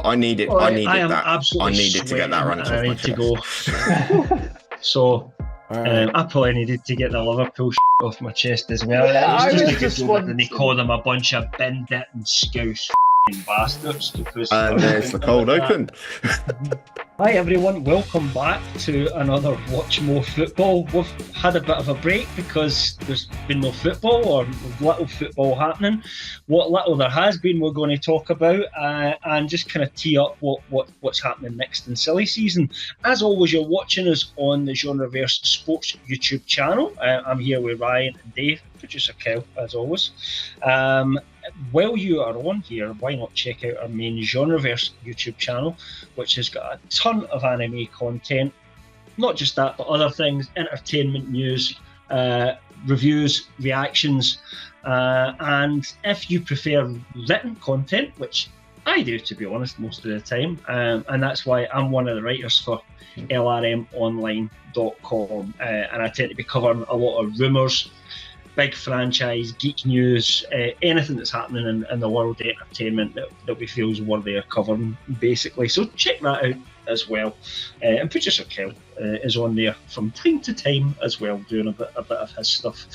But I needed I am that. absolutely I needed to get that rant off I my need to chest. go. So Right. I probably needed to get the Liverpool off my chest as well. Yeah, It was I just a was good joke that they call them a bunch of bendit and scouse bastards. Because And there's the cold open. Hi everyone, welcome back to another Watch More Football. We've had a bit of a break because there's been no football or little football happening. What little there has been we're going to talk about and just kind of tee up what's happening next in silly season. As always, you're watching us on the Genreverse Sports YouTube channel. I'm here with Ryan and Dave, producer Kel, as always. While you are on here, why not check out our main Genreverse YouTube channel, which has got a ton of anime content. Not just that, but other things, entertainment news, reviews, reactions. And if you prefer written content, which I do, to be honest, most of the time, and that's why I'm one of the writers for lrmonline.com, and I tend to be covering a lot of rumours, big franchise, geek news, anything that's happening in the world of entertainment that we feel is worthy of covering, basically. So check that out as well. And producer Kel is on there from time to time as well, doing a bit of his stuff.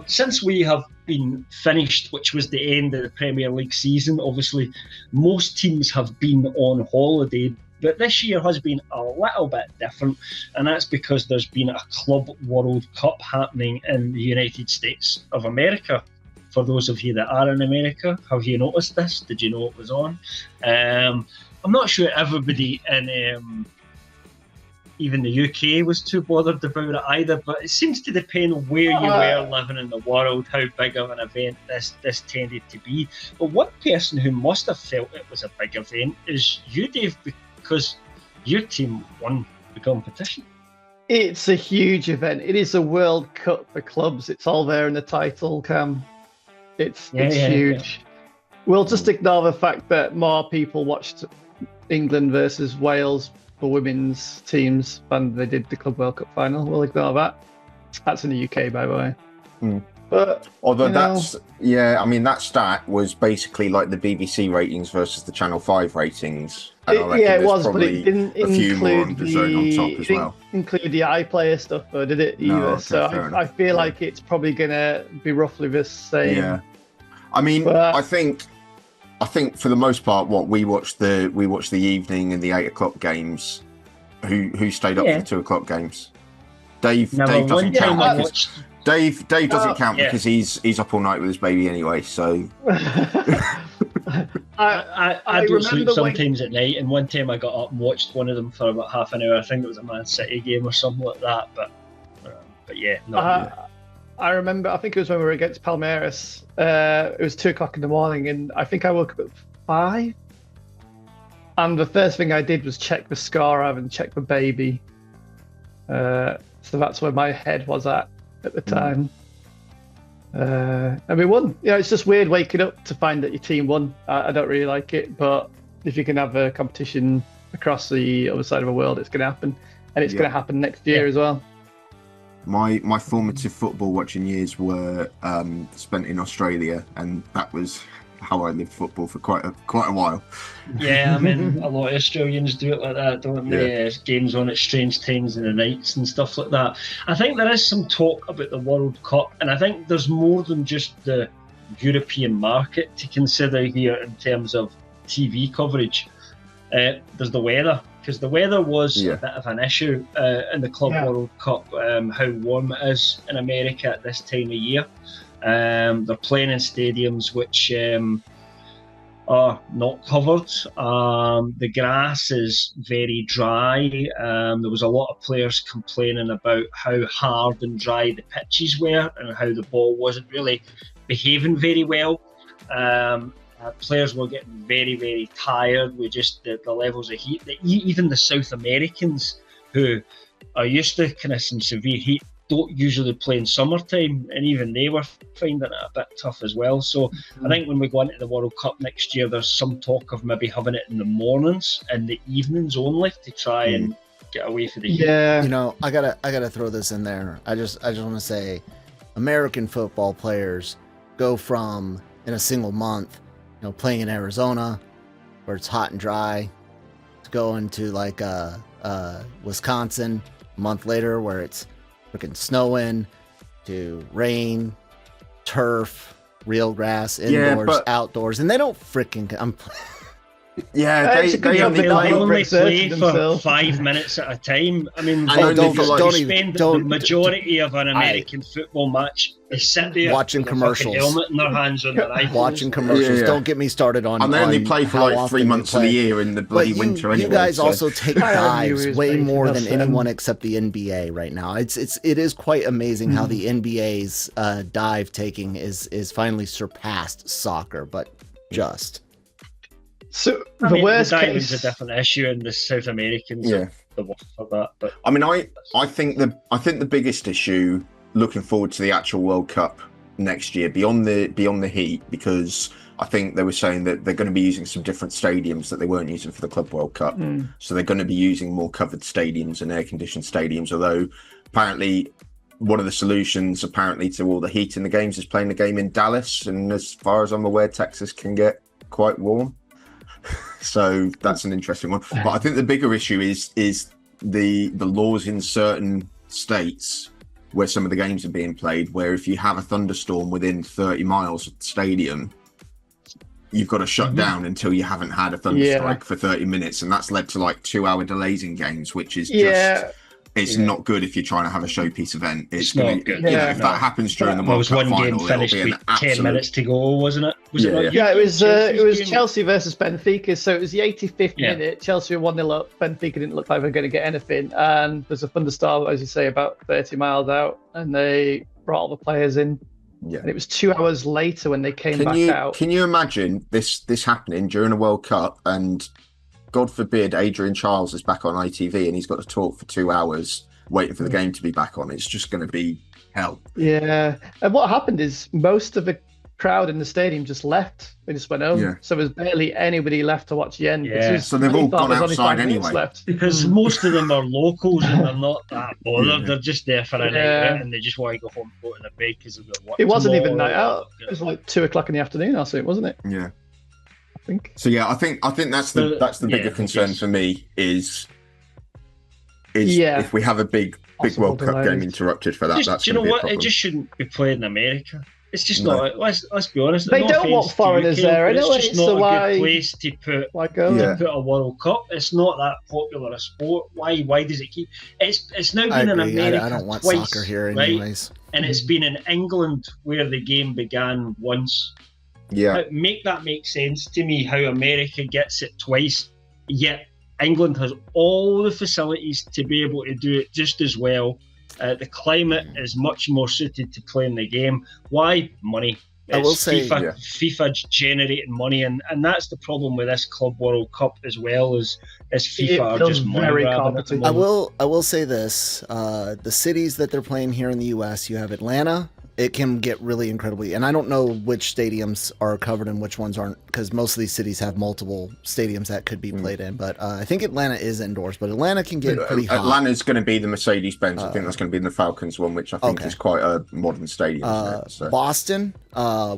Since we have been finished, which was the end of the Premier League season, obviously most teams have been on holiday. But this year has been a little bit different, and that's because there's been a Club World Cup happening in the United States of America. For those of you that are in America, have you noticed this? Did you know it was on? I'm not sure everybody in even the UK was too bothered about it either, but it seems to depend where you were living in the world, how big of an event this tended to be. But one person who must have felt it was a big event is you, Dave, because your team won the competition. It's a huge event. It is a World Cup for clubs. It's all there in the title, Cam. It's huge. Yeah. We'll just ignore the fact that more people watched England versus Wales for women's teams than they did the Club World Cup final. We'll ignore that. That's in the UK, by the way. But although that stat was basically like the BBC ratings versus the Channel 5 ratings. It was, but it didn't include include the iPlayer stuff, though, did it either? No, okay, so I feel like it's probably gonna be roughly the same. Yeah, I mean, but I think for the most part, we watched the evening and the 8 o'clock games. Who stayed up for the 2 o'clock games? Dave doesn't count. Dave doesn't count because he's up all night with his baby anyway. So I don't sleep sometimes at night, and one time I got up and watched one of them for about half an hour. I think it was a Man City game or something like that. But yeah, I remember. I think it was when we were against Palmeiras. It was 2 o'clock in the morning, and I think I woke up at 5. And the first thing I did was check the score rather than check the baby. So that's where my head was at the time. And we won. It's just weird waking up to find that your team won. I don't really like it, but if you can have a competition across the other side of the world, it's going to happen. And it's going to happen next year as well. My formative football watching years were spent in Australia, and that was how I lived football for quite a while. Yeah, I mean, a lot of Australians do it like that, don't they? Yeah. Games on at strange times in the nights and stuff like that. I think there is some talk about the World Cup, and I think there's more than just the European market to consider here in terms of TV coverage. There's the weather, because the weather was a bit of an issue in the Club World Cup, how warm it is in America at this time of year. They're playing in stadiums which are not covered. The grass is very dry. There was a lot of players complaining about how hard and dry the pitches were and how the ball wasn't really behaving very well. Players were getting very, very tired with just the levels of heat. Even the South Americans, who are used to kind of some severe heat, don't usually play in summertime, and even they were finding it a bit tough as well. So I think when we go into the World Cup next year, there's some talk of maybe having it in the mornings and the evenings only to try and get away from the heat. Yeah, I gotta throw this in there. I just want to say, American football players go from in a single month playing in Arizona where it's hot and dry, to going to like Wisconsin a month later where it's freaking snowing, to rain, turf, real grass, indoors, outdoors, and they don't freaking. They only play for 5 minutes at a time. I mean, the majority of an American football match is sit there watching commercials, with a helmet in their hands on their iPhones. Watching commercials. Don't get me started on. And they only play for like 3 months of the year in the bloody winter. Anyway, you guys also take dives way more than anyone except the NBA right now. It is quite amazing how the NBA's dive taking is finally surpassed soccer, but just. So the worst case is a different issue, and the South Americans are the worst for that. But I mean, I think the biggest issue looking forward to the actual World Cup next year beyond the heat, because I think they were saying that they're going to be using some different stadiums that they weren't using for the Club World Cup. So they're going to be using more covered stadiums and air-conditioned stadiums, although apparently one of the solutions to all the heat in the games is playing the game in Dallas, and as far as I'm aware, Texas can get quite warm. So that's an interesting one. But I think the bigger issue is the laws in certain states where some of the games are being played, where if you have a thunderstorm within 30 miles of the stadium, you've got to shut down until you haven't had a thunderstrike for 30 minutes. And that's led to like 2-hour delays in games, which is just... It's not good if you're trying to have a showpiece event. It's not good. If that happens during the World Cup final, game finished with 10 minutes to go, wasn't it? It was Chelsea versus Benfica. So it was the 85th minute. Chelsea were 1-0 up. Benfica didn't look like they were going to get anything. And there's a thunderstorm, as you say, about 30 miles out. And they brought all the players in. Yeah. And it was 2 hours later when they came back out. Can you imagine this happening during a World Cup, and God forbid Adrian Chiles is back on ITV and he's got to talk for 2 hours waiting for the game to be back on? It's just going to be hell. Yeah. And what happened is most of the crowd in the stadium just left. They just went home. Yeah. So there's barely anybody left to watch the end. Yeah. So they've all gone outside anyway. Left. Because most of them are locals and they're not that bothered. Yeah. They're just there for a night out and they just want to go home and go to the bed because of the work. It wasn't even night out. It was like 2:00 in the afternoon or something, wasn't it? Yeah. Think. So yeah, I think that's the bigger concern for me is if we have a big World Cup game interrupted for that. That's, do you know what? It just shouldn't be played in America. It's just not. Let's be honest. They don't want foreigners there. It's just not a good place to put a World Cup. It's not that popular a sport. Why does it keep? It's now been in America I don't want twice, soccer here anyways. Right? And it's been in England where the game began once. Yeah, make that make sense to me, how America gets it twice, yet England has all the facilities to be able to do it just as well. The climate is much more suited to playing the game. Why? Money. I will say FIFA's generating money, and that's the problem with this Club World Cup as well, is FIFA are just money grabbing. I will say this: the cities that they're playing here in the U.S., you have Atlanta. It can get really incredibly, and I don't know which stadiums are covered and which ones aren't, because most of these cities have multiple stadiums that could be played in. But I think Atlanta is indoors, but Atlanta can get pretty hot. Atlanta's going to be the Mercedes-Benz. I think that's going to be the Falcons one, which I think is quite a modern stadium. Boston,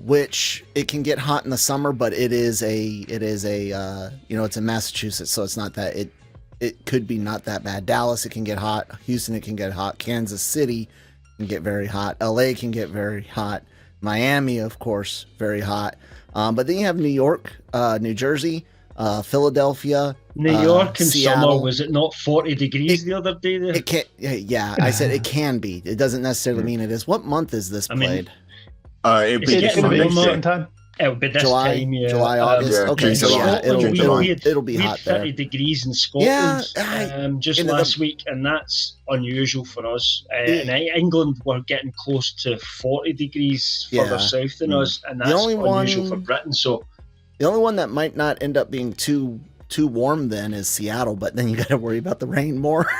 which it can get hot in the summer, but it's in Massachusetts, so it's not that it could be not that bad. Dallas, it can get hot. Houston, it can get hot. Kansas City can get very hot. LA can get very hot. Miami, of course, very hot. But then you have New York, New Jersey, Philadelphia, New York in Seattle. Summer. Was it not 40 degrees the other day? There? It can. Yeah, I said it can be. It doesn't necessarily mean it is. What month is this played? It'll be certain time. It would be this July, time, July, August. Okay, so it'll be hot there. 30 degrees in Scotland just last week, and that's unusual for us. In England, we're getting close to 40 degrees further south than us, and that's unusual for Britain. So the only one that might not end up being too warm then is Seattle, but then you got to worry about the rain more.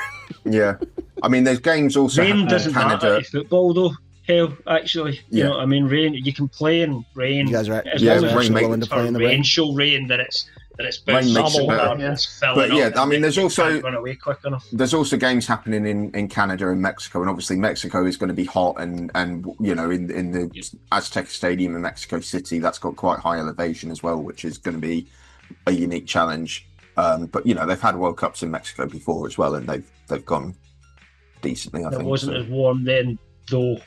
Yeah, I mean, there's games also. Rain doesn't matter in football, though. Hell, actually, you know what I mean? Rain, you can play in rain. You guys are willing to play in the rain. Show rain that that it's Rain makes it better. it's but yeah, I mean, there's also run away quick enough. There's also games happening in Canada and Mexico, and obviously Mexico is going to be hot, and you know, in the Azteca Stadium in Mexico City, that's got quite high elevation as well, which is going to be a unique challenge. But you know, they've had World Cups in Mexico before as well, and they've gone decently. I think it wasn't as warm then, though.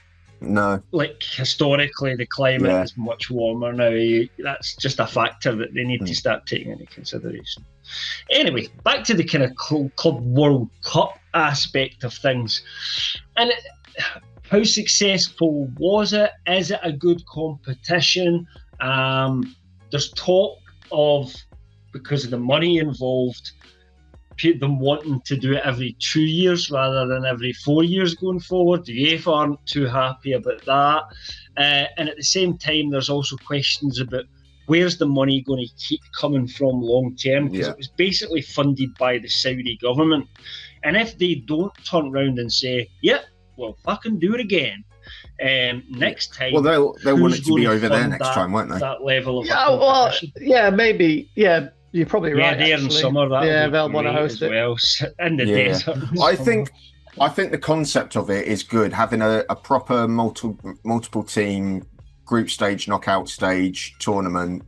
No, like historically, the climate is much warmer now. That's just a factor that they need to start taking into consideration. Anyway, back to the kind of Club World Cup aspect of things, and how successful was it? Is it a good competition? There's talk of, because of the money involved, them wanting to do it every 2 years rather than every 4 years going forward. The UEFA aren't too happy about that. And at the same time, there's also questions about where's the money going to keep coming from long term, because it was basically funded by the Saudi government. And if they don't turn around and say, well, fucking do it again, next time. Well, they'll want it to be over there next time, won't they? That level of maybe. Yeah, you're probably right. Yeah, there in summer, they'll want to host as well. In the desert. I think the concept of it is good. Having a proper multiple team group stage, knockout stage tournament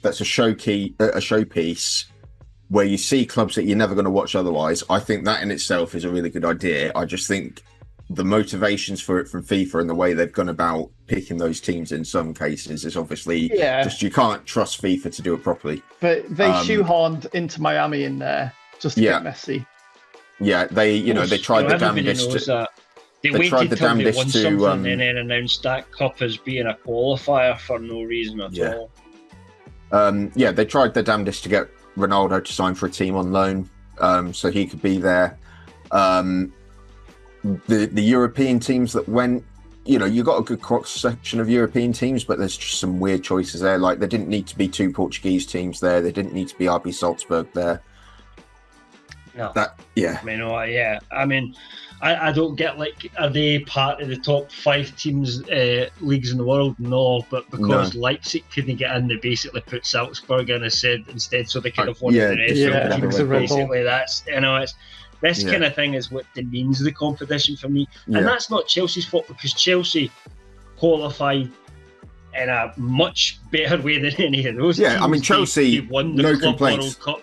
that's a showpiece where you see clubs that you're never going to watch otherwise. I think that in itself is a really good idea. I just think the motivations for it from FIFA and the way they've gone about picking those teams in some cases is obviously just, you can't trust FIFA to do it properly. But they shoehorned into Miami in there just to get messy. Yeah, they tried the damnedest to. They tried the damnedest to and then announced that cup as being a qualifier for no reason at all. They tried their damnedest to get Ronaldo to sign for a team on loan, so he could be there. The European teams that went, you got a good cross section of European teams, but there's just some weird choices there. Like, there didn't need to be 2 Portuguese teams there. There didn't need to be RB Salzburg there. No. I mean, I don't get, like, are they part of the top 5 teams leagues in the world? No, but because Leipzig couldn't get in, they basically put Salzburg in instead, so they could have won the rest. Basically, that's it's. This kind of thing is what demeans the competition for me. And that's not Chelsea's fault, because Chelsea qualified in a much better way than any of those teams. I mean, Chelsea won the Club World Cup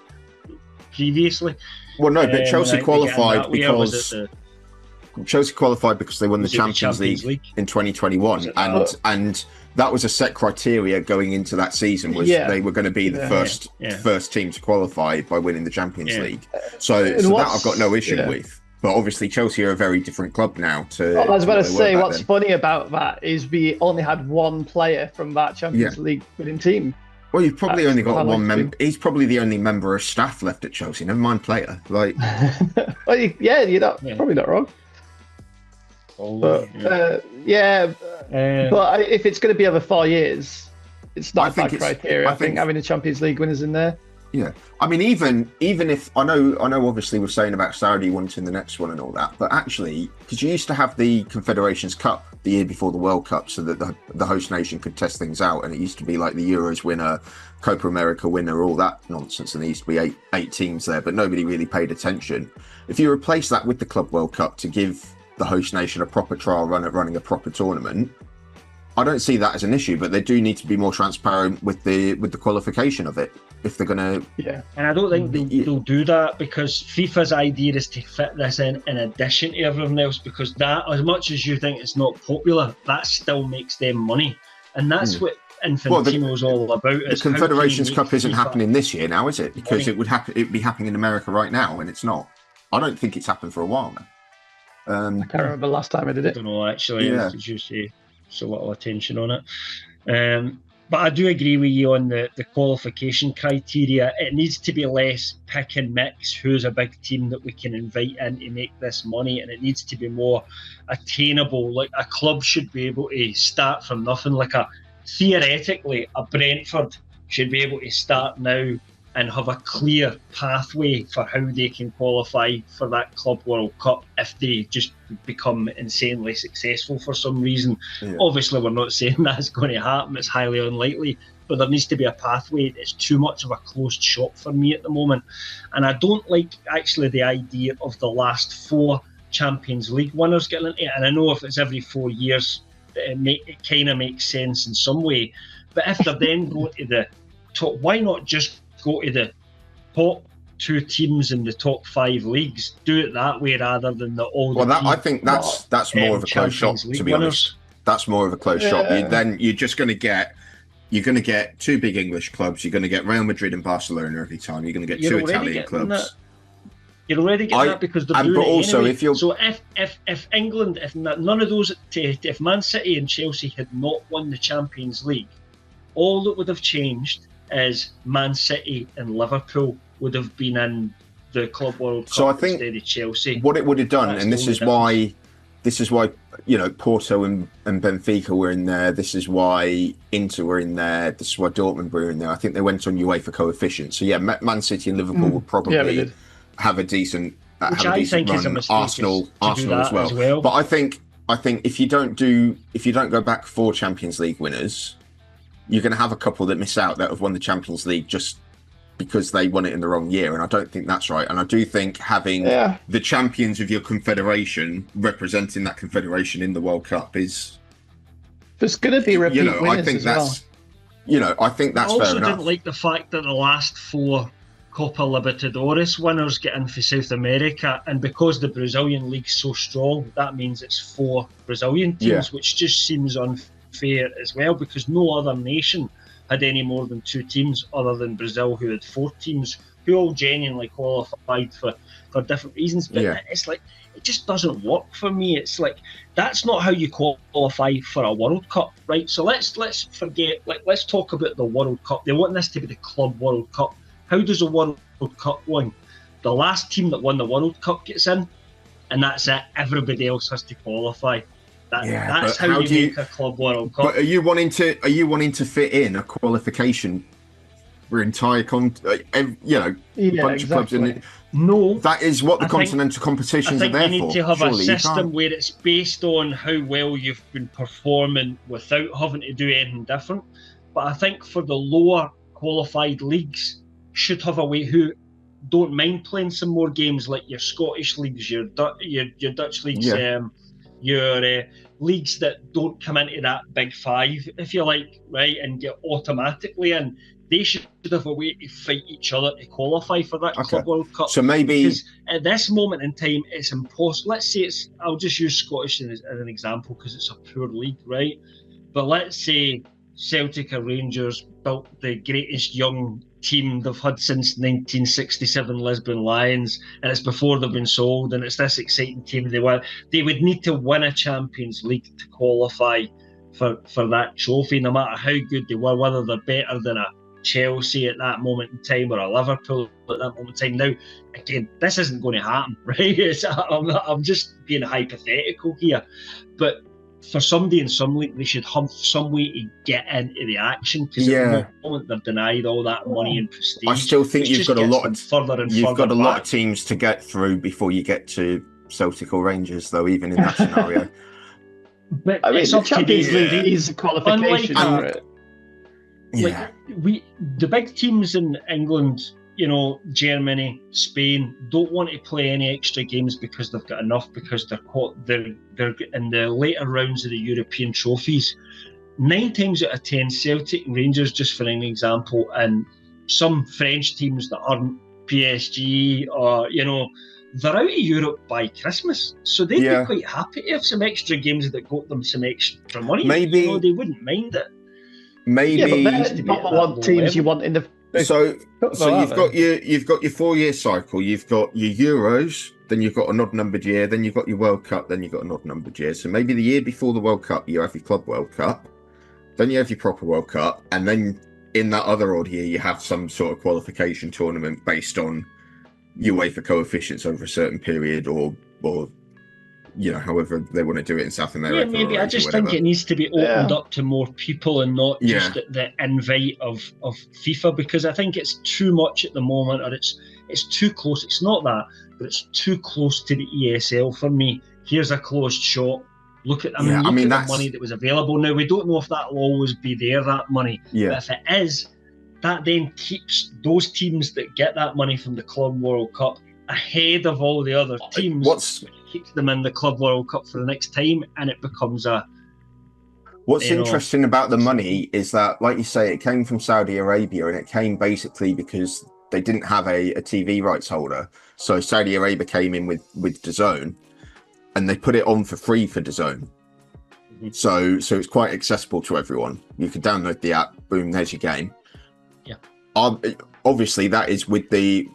previously. Well, no, but Chelsea qualified because they won the Champions League in 2021, and that was a set criteria going into that season, was they were going to be the first team to qualify by winning the Champions League. So that I've got no issue with. But obviously Chelsea are a very different club now to I was about to say, what's funny about that is we only had one player from that Champions League winning team. Well, you've probably only got one member. He's probably the only member of staff left at Chelsea. Never mind player. Like, well, you're probably not wrong. But if it's going to be over 4 years, it's not a bad criteria. I think having the Champions League winners in there. Yeah, I mean, even if I know, obviously we're saying about Saudi wanting the next one and all that, but actually, because you used to have the Confederations Cup the year before the World Cup, so that the host nation could test things out, and it used to be like the Euros winner, Copa America winner, all that nonsense, and there used to be eight teams there, but nobody really paid attention. If you replace that with the Club World Cup to give the host nation a proper trial run at running a proper tournament, I don't see that as an issue, but they do need to be more transparent with the qualification of it if they're going to. Yeah, and I don't think they'll do that, because FIFA's idea is to fit this in addition to everything else, because that, as much as you think it's not popular, that still makes them money, and that's what Infantino's all about. The Confederations Cup isn't happening this year now, is it? Because it would be happening in America right now, and it's not. I don't think it's happened for a while now. I can't remember last time I did it. I don't know, actually. Did you say so little attention on it? But I do agree with you on the qualification criteria. It needs to be less pick and mix who's a big team that we can invite in to make this money, and it needs to be more attainable. Like, a club should be able to start from nothing. Like, theoretically, a Brentford should be able to start now and have a clear pathway for how they can qualify for that Club World Cup if they just become insanely successful for some reason. Obviously, we're not saying that's going to happen. It's highly unlikely. but there needs to be a pathway. It's too much of a closed shop for me at the moment. And I don't like actually the idea of the last 4 Champions League winners getting into it. And I know if it's every 4 years, it kind of makes sense in some way. But if they're then going to the top, why not just go to the top 2 teams in the top 5 leagues? Do it that way rather than the all. Well, I think that's more of a close shop, to be honest. That's more of a close shop. You're just going to get. You're going to get 2 big English clubs. You're going to get Real Madrid and Barcelona every time. You're going to get 2 Italian clubs. That. You're already getting that because they're doing but also, anyway. if you're so if England, if none of those, if Man City and Chelsea had not won the Champions League, all that would have changed is Man City and Liverpool would have been in the Club World Cup so I think instead of Chelsea. What it would have done, and this is why, Porto and Benfica were in there. This is why Inter were in there. This is why Dortmund were in there. I think they went on UEFA coefficient. So yeah, Man City and Liverpool would probably have a decent run. Arsenal as well. But I think if you don't go back 4 Champions League winners, you're going to have a couple that miss out that have won the Champions League just because they won it in the wrong year, and I don't think that's right. And I do think having the champions of your confederation representing that confederation in the World Cup is. There's going to be repeat winners I think as that's. well. I think that's fair enough. I also didn't like the fact that the last 4 Copa Libertadores winners get in for South America, and because the Brazilian league's so strong, that means it's 4 Brazilian teams, which just seems unfair as well, because no other nation had any more than 2 teams other than Brazil, who had 4 teams who all genuinely qualified for different reasons. But it's like, it just doesn't work for me. It's like, that's not how you qualify for a World Cup, right? So let's forget, let's talk about the World Cup. They want this to be the Club World Cup. How does a World Cup win? The last team that won the World Cup gets in, and that's it. Everybody else has to qualify. That's how you make a Club World Cup. But are you wanting to fit in a qualification for entire bunch of clubs in it? No, that is what the continental competitions are there for. I think you need to have a system where it's based on how well you've been performing without having to do anything different. But I think for the lower qualified leagues, should have a way who don't mind playing some more games, like your Scottish leagues, your Dutch leagues, your leagues that don't come into that big 5, if you like, right, and get automatically in. They should have a way to fight each other to qualify for that Club World Cup. So maybe, because at this moment in time, it's impossible. Let's say I'll just use Scottish as an example because it's a poor league, right? But let's say Celtic or Rangers built the greatest young team they've had since 1967 Lisbon Lions, and it's before they've been sold, and it's this exciting team. They would need to win a Champions League to qualify for that trophy, no matter how good they were, whether they're better than a Chelsea at that moment in time or a Liverpool at that moment in time. Now, again, this isn't going to happen, right? I'm just being hypothetical here, but for somebody in some league, they should have some way to get into the action, because at the moment they're denied all that money and prestige. I still think you've got a lot of teams to get through before you get to Celtic or Rangers, though, even in that scenario. But I mean, the Champions League is a qualification for it. The big teams in England, Germany, Spain, don't want to play any extra games because they've got enough, because they're in the later rounds of the European trophies. 9 times out of 10, Celtic and Rangers, just for an example, and some French teams that aren't PSG or they're out of Europe by Christmas, so they'd be quite happy to have some extra games that got them some extra money. Maybe they wouldn't mind it. Maybe but they're not the one teams you want in the. So you've got your 4-year cycle. You've got your Euros, then you've got an odd numbered year, then you've got your World Cup, then you've got an odd numbered year. So maybe the year before the World Cup, you have your Club World Cup, then you have your proper World Cup, and then in that other odd year, you have some sort of qualification tournament based on UEFA coefficients over a certain period, or however they want to do it in South America. Yeah, maybe. I just think it needs to be opened up to more people and not just the invite of FIFA, because I think it's too much at the moment, or it's too close. It's not that, but it's too close to the ESL for me. Here's a closed shop. Look at, look at the money that was available. Now, we don't know if that will always be there, that money. Yeah. But if it is, that then keeps those teams that get that money from the Club World Cup ahead of all the other teams. Which keeps them in the Club World Cup for the next time, and it becomes a... What's interesting about the money is that, like you say, it came from Saudi Arabia, and it came basically because they didn't have a TV rights holder. So Saudi Arabia came in with DAZN, and they put it on for free for DAZN. Mm-hmm. So it's quite accessible to everyone. You could download the app, boom, there's your game. Yeah. Obviously, that is with the,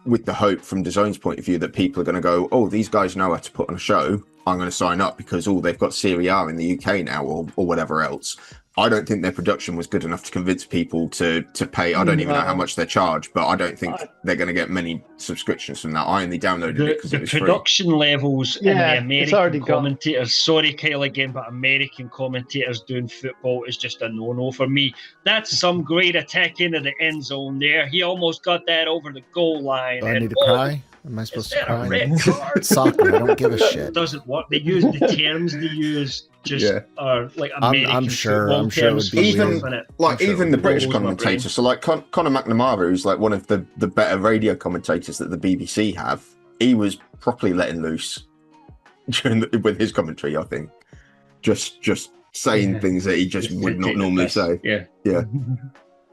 with the hope from DAZN's point of view that people are going to go, oh, these guys know how to put on a show. I'm going to sign up because they've got Serie A in the UK now, or whatever else. I don't think their production was good enough to convince people to pay. I don't even know how much they charge, but I don't think they're going to get many subscriptions from that. I only downloaded it because it was free. The production levels in the American commentators, sorry Kyle again, but American commentators doing football is just a no-no for me. That's some great attack into the end zone there. He almost got that over the goal line. Do I need to cry? Am I supposed to cry? It's soccer. I don't give a shit. It doesn't work. They use the terms they use are like American I'm sure it would be even the British commentators. So like Conor McNamara, who's like one of the better radio commentators that the BBC have, he was properly letting loose with his commentary. I think just saying things that he just would not normally say. Yeah.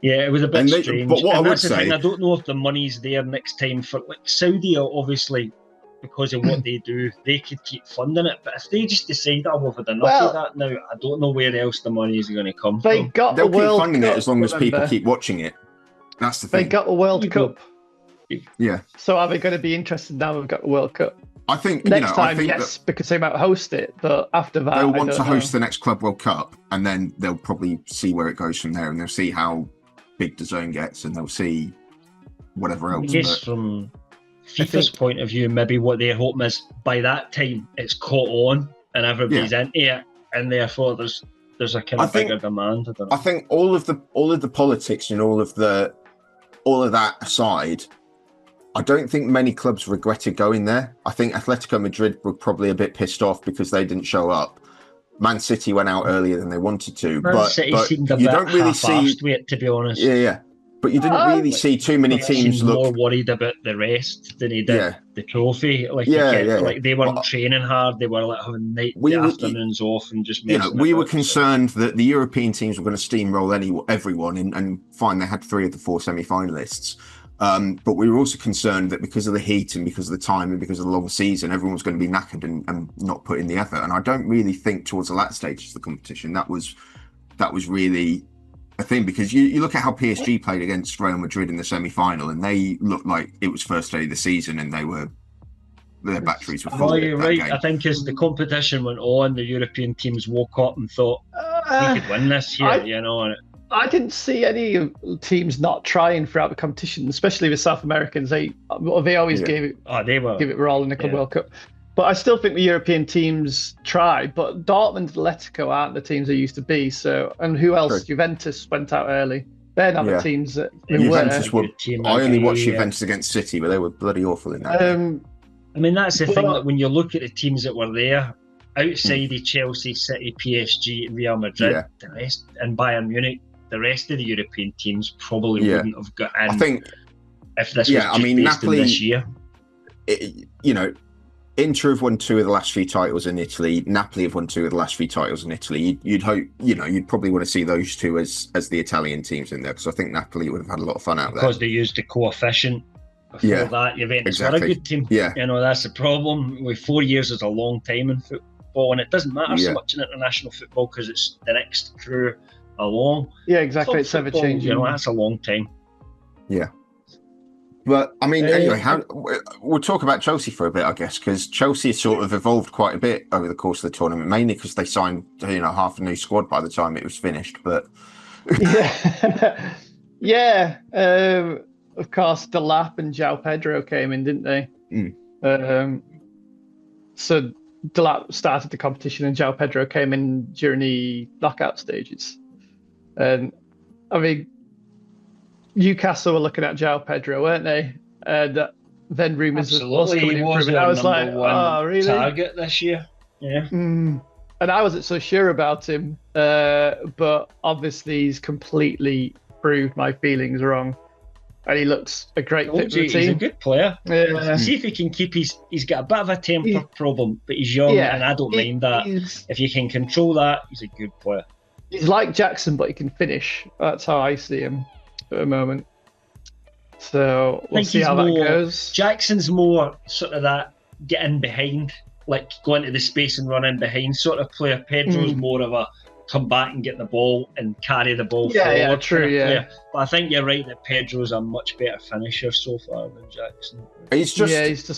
Yeah, it was a bit strange. But what I would say, I don't know if the money's there next time for like Saudi. Obviously, because of what they do, they could keep funding it. But if they just decide, we've had enough of that now, I don't know where else the money is going to come from. They'll keep funding it as long as people keep watching it. That's the thing. They got the World Cup. Yeah. So are they going to be interested now we've got the World Cup? I think next time, yes, because they might host it. But after that, they'll want to host the next Club World Cup, and then they'll probably see where it goes from there, and they'll see how big the zone gets, and they'll see whatever else. Yes, from FIFA's point of view, maybe what their hope is by that time it's caught on and everybody's into it, and therefore there's a kind of bigger demand. I think all of the politics and all of that aside, I don't think many clubs regretted going there. I think Atletico Madrid were probably a bit pissed off because they didn't show up. Man City went out earlier than they wanted to, but seemed a bit don't really see it, to be honest. Yeah. But you didn't really see too many teams look more worried about the rest than he did the trophy. Like they weren't training hard; they were like having afternoons off and just. We were concerned that the European teams were going to steamroll everyone, and fine, they had 3 of the 4 semi-finalists. But we were also concerned that because of the heat and because of the time and because of the long season, everyone was going to be knackered and not put in the effort. And I don't really think towards the latter stages of the competition that was really a thing, because you look at how PSG played against Real Madrid in the semi-final, and they looked like it was first day of the season, and their batteries were full. You're right. Game. I think as the competition went on, the European teams woke up and thought we could win this here. I didn't see any teams not trying throughout the competition, especially the South Americans. They always gave it all in the Club World Cup. But I still think the European teams tried. But Dortmund and Atletico aren't the teams they used to be. So, and who else? True. Juventus went out early. They're not the teams that Juventus were. I only watched Juventus against City, but they were bloody awful in that. I mean, that's the thing. That when you look at the teams that were there, outside of Chelsea, City, PSG, Real Madrid, the rest, and Bayern Munich, the rest of the European teams probably wouldn't have got in. I think if this was just based Napoli, in this year. Inter have won 2 of the last 3 titles in Italy. Napoli have won 2 of the last 3 titles in Italy. You'd hope, you'd probably want to see those 2 as the Italian teams in there, because I think Napoli would have had a lot of fun out there. Because they used the coefficient. Before that, Juventus were a good team. Yeah. That's the problem. With 4 years is a long time in football, and it doesn't matter so much in international football because it's the next crew along. Yeah, exactly. It's ever changing. That's a long time. Yeah. But I mean, anyway, we'll talk about Chelsea for a bit, I guess, because Chelsea has sort of evolved quite a bit over the course of the tournament, mainly because they signed, half a new squad by the time it was finished. But of course, Delap and João Pedro came in, didn't they? So Delap started the competition, and João Pedro came in during the knockout stages. And I mean, Newcastle were looking at João Pedro, weren't they? And then rumours was coming in. I was like, oh, really? Target this year. Yeah. And I wasn't so sure about him, but obviously he's completely proved my feelings wrong. And he looks a great fit for the team. He's a good player. Yeah. See if he can keep he's got a bit of a temper problem, but he's young, and I don't mind that. If you can control that, he's a good player. He's like Jackson, but he can finish. That's how I see him at the moment. So we'll see how that goes. Jackson's more sort of that get in behind, like go into the space and run in behind sort of player. Pedro's more of a come back and get the ball and carry the ball forward. Yeah, true, player. But I think you're right that Pedro's a much better finisher so far than Jackson. He's He's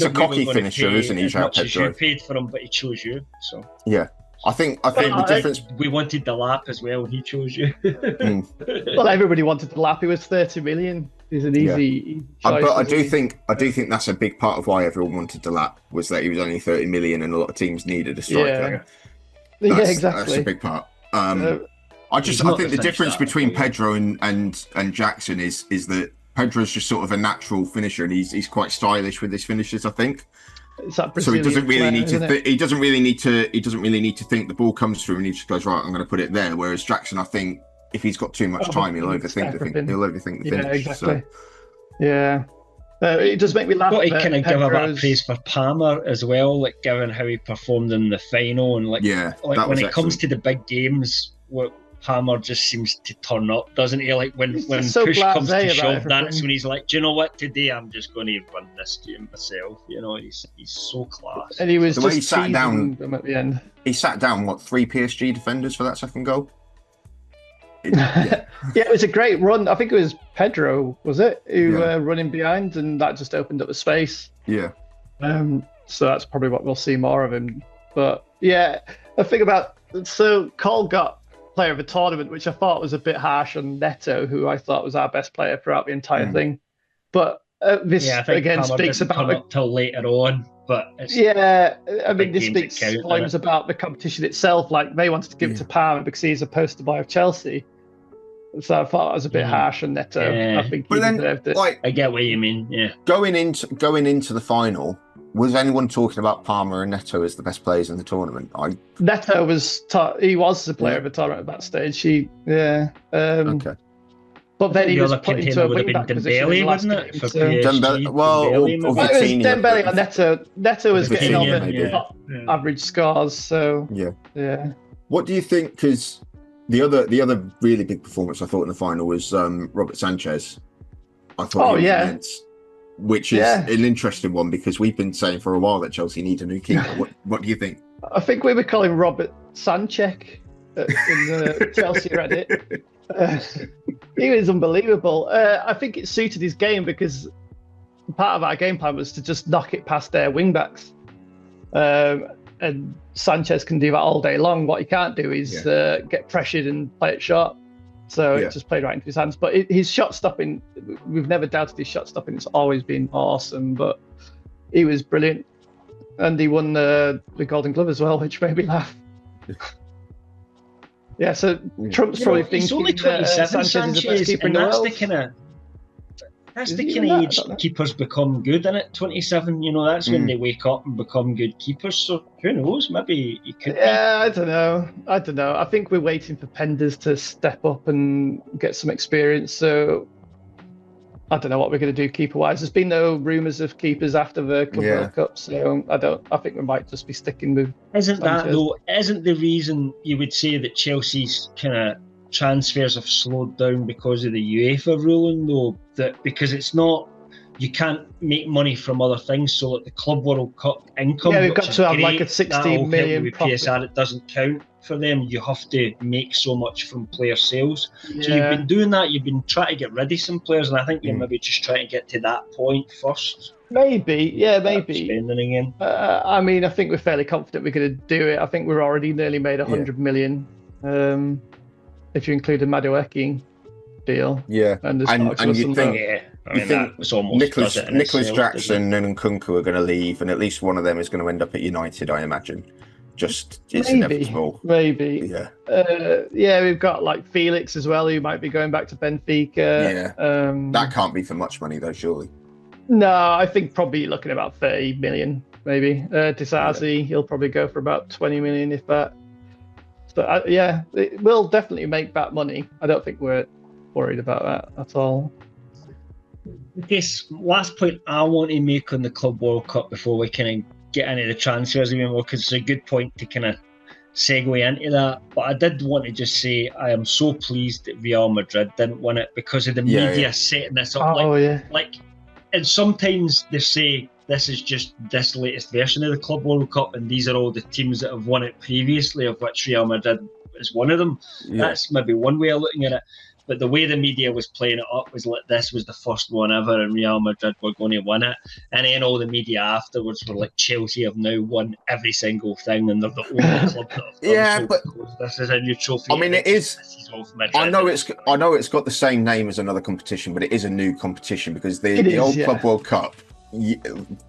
a cocky finisher, isn't he? As much as you paid for him, but he chose you. So yeah. I think the difference. We wanted the lap as well. He chose you. Well, everybody wanted the lap. It was 30 million. It's an easy choice. But I do think that's a big part of why everyone wanted the lap was that he was only 30 million, and a lot of teams needed a striker. Yeah, exactly. That's a big part. I think the difference between Pedro and Jackson is that Pedro's just sort of a natural finisher, and he's quite stylish with his finishes, I think. So he doesn't really need to. He doesn't really need to think the ball comes through, and he just goes, right, I'm going to put it there. Whereas Jackson, I think, if he's got too much time, he'll overthink the thing. He'll overthink the finish. Yeah, exactly. Yeah. It does make me laugh. But he kind of give a bit of praise for Palmer as well, like given how he performed in the final, and when it comes to the big games, what Palmer just seems to turn up, doesn't he? Like when push comes to shove, that's when he's like, do you know what? Today I'm just going to win this game myself. You know, he's so class. And he was the just way he sat down them at the end. He sat down 3 PSG defenders for that second goal. Yeah, it was a great run. I think it was Pedro, was it, who running behind, and that just opened up the space. Yeah. So that's probably what we'll see more of him. But yeah, I think Cole got player of the tournament, which I thought was a bit harsh on Neto, who I thought was our best player throughout the entire thing. But this again Palmer speaks about up till later on. But this speaks volumes about the competition itself. Like they wanted to give it to Palmer because he's a poster boy of Chelsea. So I thought it was a bit harsh on Neto. Yeah. I think he deserved it. I get what you mean. Yeah. Going into the final, was anyone talking about Palmer and Neto as the best players in the tournament? Neto was he was the player of the tournament at that stage. Okay. But then he was put into a wing-back position in the last game. For Dembele, it was Dembele or Neto. Neto was getting on the average scores. So yeah. What do you think? Because the other really big performance I thought in the final was Robert Sanchez. I thought he was immense, which is an interesting one because we've been saying for a while that Chelsea needs a new keeper. What do you think? I think we were calling Robert Sanchez in the Chelsea Reddit. He was unbelievable. I think it suited his game because part of our game plan was to just knock it past their wing backs. And Sanchez can do that all day long. What he can't do is get pressured and play it short. So it just played right into his hands. But his shot stopping, we've never doubted his shot stopping. It's always been awesome. But he was brilliant. And he won the Golden Glove as well, which made me laugh. Yeah, so Trump's probably thinking he's only 27, Sanchez is the best keeper in the world. That's the kind of age keepers become good, isn't it? 27, that's when they wake up and become good keepers. So who knows? Maybe he could. Yeah, I don't know. I think we're waiting for Penders to step up and get some experience. So I don't know what we're going to do keeper-wise. There's been no rumours of keepers after the Club World Cup, so I think we might just be sticking with. Isn't the reason you would say that Chelsea's kind of transfers have slowed down because of the UEFA ruling, though? That because it's not, you can't make money from other things. So like the Club World Cup income, we've got to have like a 16 million with PSR. It doesn't count for them. You have to make so much from player sales. Yeah. So you've been doing that. You've been trying to get rid of some players, and I think you're maybe just trying to get to that point first. Maybe. Spending again. I think we're fairly confident we're going to do it. I think we're already nearly made 100 million. If you include a Madueke deal. Yeah. And you think Nicholas Jackson and Nkunku are going to leave, and at least one of them is going to end up at United, I imagine. It's inevitable. Maybe. Yeah. We've got like Felix as well, who might be going back to Benfica. Yeah. That can't be for much money though, surely. No, I think probably looking at about 30 million, maybe. Disasi, he'll probably go for about 20 million, if that. So, yeah, it will definitely make that money. I don't think we're worried about that at all. This last point I want to make on the Club World Cup before we kind of get into the transfers even more, because it's a good point to kind of segue into that. But I did want to just say I am so pleased that Real Madrid didn't win it because of the media setting this up. And sometimes they say this is just this latest version of the Club World Cup, and these are all the teams that have won it previously, of which Real Madrid is one of them. That's maybe one way of looking at it. But the way the media was playing it up was like this was the first one ever and Real Madrid were going to win it. And then all the media afterwards were like, Chelsea have now won every single thing and they're the only club that have done so, but this is a new trophy. I mean, it is. I know it's got the same name as another competition, but it is a new competition because the old Club World Cup,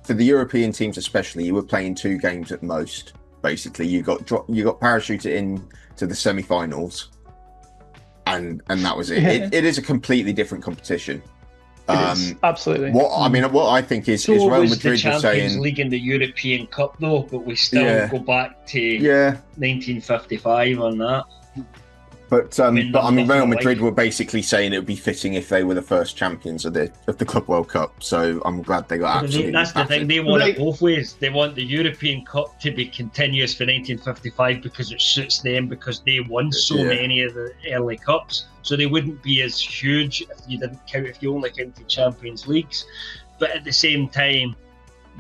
for the European teams especially, you were playing 2 games at most. Basically, you got parachuted in to the semi-finals. And that was it. It is a completely different competition. Absolutely. What I think is Real Madrid was the Champions saying, League and the European Cup though, but we still go back to 1955 on that. But Real Madrid were basically saying it would be fitting if they were the first champions of the Club World Cup. So I'm glad they got absolutely. That's the thing. They want it both ways. They want the European Cup to be continuous for 1955 because it suits them because they won so many of the early cups. So they wouldn't be as huge if you only counted Champions Leagues. But at the same time,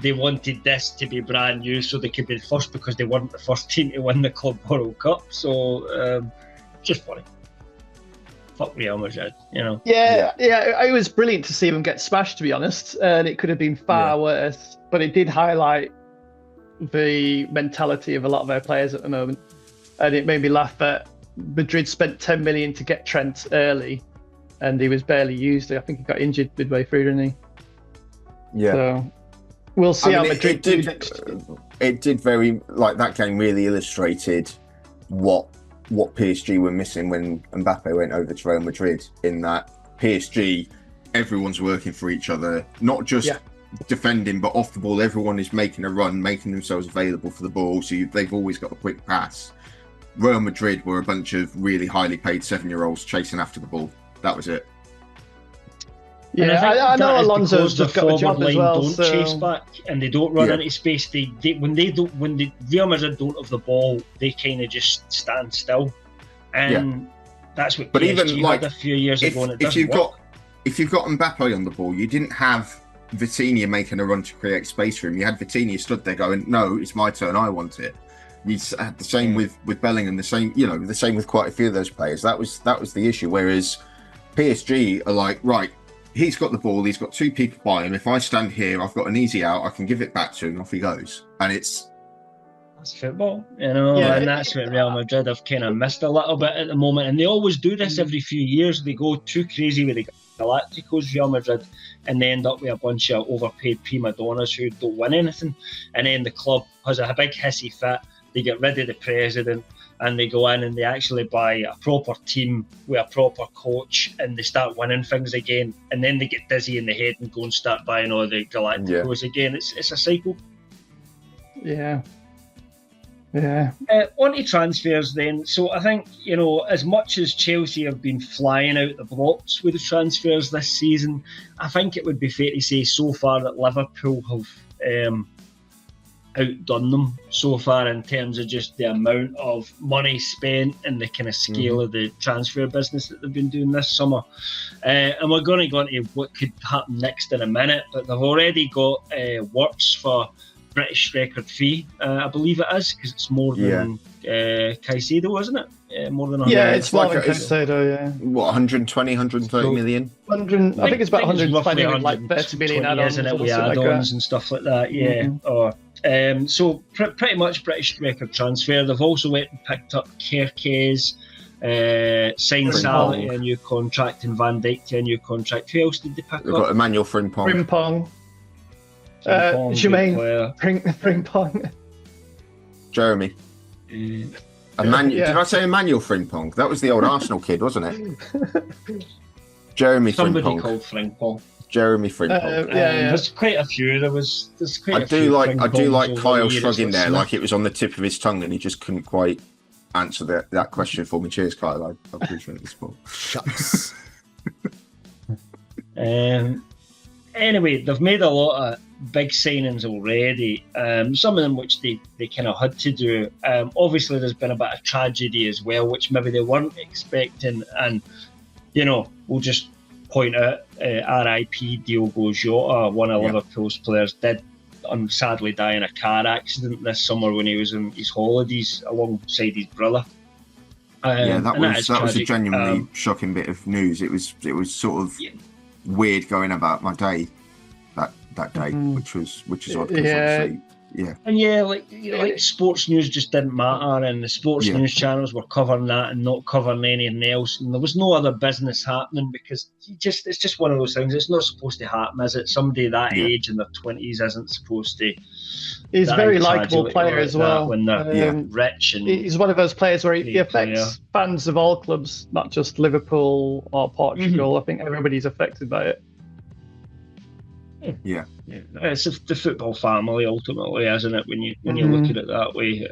they wanted this to be brand new so they could be the first because they weren't the first team to win the Club World Cup. So. Just funny. Fuck Real Madrid, you know. Yeah, it was brilliant to see them get smashed, to be honest. And it could have been far worse, but it did highlight the mentality of a lot of our players at the moment. And it made me laugh that Madrid spent 10 million to get Trent early, and he was barely used. I think he got injured midway through, didn't he? Yeah. So we'll see how Madrid do. It did very that game really illustrated what PSG were missing when Mbappe went over to Real Madrid, in that PSG, everyone's working for each other, not just defending, but off the ball, everyone is making a run, making themselves available for the ball, so they've always got a quick pass. Real Madrid were a bunch of really highly paid 7-year-olds chasing after the ball. That was it. Yeah, I know Alonso's just got a job as well. Don't chase back and they don't run into space. When the Real Madrid don't have the ball, they kind of just stand still, and that's what. But PSG even had a few years ago, and if you've got Mbappe on the ball, you didn't have Vitinha making a run to create space for him. You had Vitinha stood there going, "No, it's my turn. I want it." You had the same with Bellingham. The same with quite a few of those players. That was the issue. Whereas PSG are like, right. He's got the ball, he's got 2 people by him. If I stand here, I've got an easy out, I can give it back to him, off he goes. And that's football, you know, and that's what Real Madrid have kind of missed a little bit at the moment. And they always do this every few years. They go too crazy with the Galacticos, Real Madrid, and they end up with a bunch of overpaid prima donnas who don't win anything. And then the club has a big hissy fit. They get rid of the president, and they go in and they actually buy a proper team with a proper coach, and they start winning things again, and then they get dizzy in the head and go and start buying all the Galacticos again. It's a cycle. Yeah. On to transfers then. So I think, as much as Chelsea have been flying out the blocks with the transfers this season, I think it would be fair to say so far that Liverpool have outdone them so far in terms of just the amount of money spent and the kind of scale of the transfer business that they've been doing this summer. And we're going to go into what could happen next in a minute, but they've already got works for British record fee, I believe it is, because it's more than Caicedo, isn't it? More than 100. Yeah, it's more than Caicedo, yeah. What, 120, 130 million? I think it's about 120 million, like 30 million add-ons. Isn't it, with add-ons and stuff like that, so pretty much British record transfer. They've also went and picked up Kerkez, signed Salah to a new contract, and Van Dijk to a new contract. Who else did they pick up? They've got Emmanuel Frimpong. Jermaine Frimpong. Jeremy. Did I say Emmanuel Frimpong? That was the old Arsenal kid, wasn't it? Jeremy Somebody Frimpong. called Frimpong. Jeremy Frimpong. There's quite a few. There's quite a few. I do like Kyle shrugging there, like it was on the tip of his tongue, and he just couldn't quite answer that question for me. Cheers, Kyle. I appreciate the support. Shucks. Anyway, they've made a lot of big signings already. Some of them which they kind of had to do. Obviously, there's been a bit of tragedy as well, which maybe they weren't expecting. And, we'll just point out RIP Diogo Jota, one of Liverpool's players, did sadly die in a car accident this summer when he was on his holidays alongside his brother. That was a genuinely shocking bit of news. It was sort of weird going about my day that day, which is odd. Obviously, and sports news just didn't matter, and the sports news channels were covering that and not covering anything else, and there was no other business happening because it's just one of those things. It's not supposed to happen, is it? Somebody that age in their 20s isn't supposed to. He's a very likeable player as well. When they're rich, and he's one of those players where he affects fans of all clubs, not just Liverpool or Portugal. I think everybody's affected by it. Yeah, it's the football family ultimately, isn't it? When you look at it that way,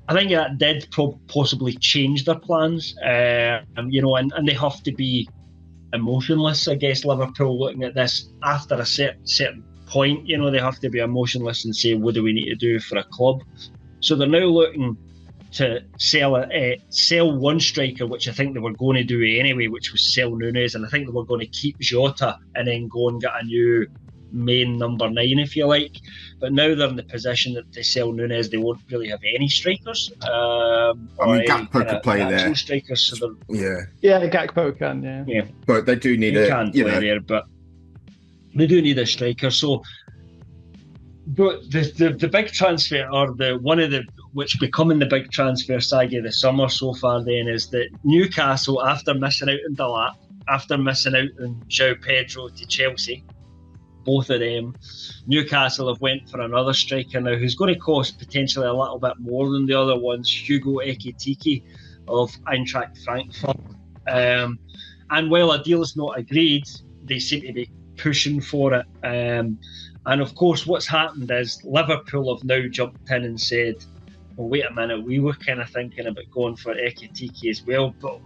I think that did possibly change their plans. And they have to be emotionless. I guess Liverpool looking at this after a certain point, they have to be emotionless and say, what do we need to do for a club? So they're now looking to sell one striker, which I think they were going to do anyway, which was sell Nunes, and I think they were going to keep Jota and then go and get a new main number 9, if you like. But now they're in the position that they sell Nunes, they won't really have any strikers. Gakpo could play there. Strikers, so Gakpo can, yeah. But they do need play there, but they do need a striker. So, but the big transfer, or one of the which becoming the big transfer saga of the summer so far, then, is that Newcastle, after missing out on Delap, after missing out on João Pedro to Chelsea, both of them, Newcastle have went for another striker now who's going to cost potentially a little bit more than the other ones, Hugo Ekitike of Eintracht Frankfurt. And while a deal is not agreed, they seem to be pushing for it. And of course, what's happened is Liverpool have now jumped in and said, well, wait a minute, we were kind of thinking about going for Ekitike as well, but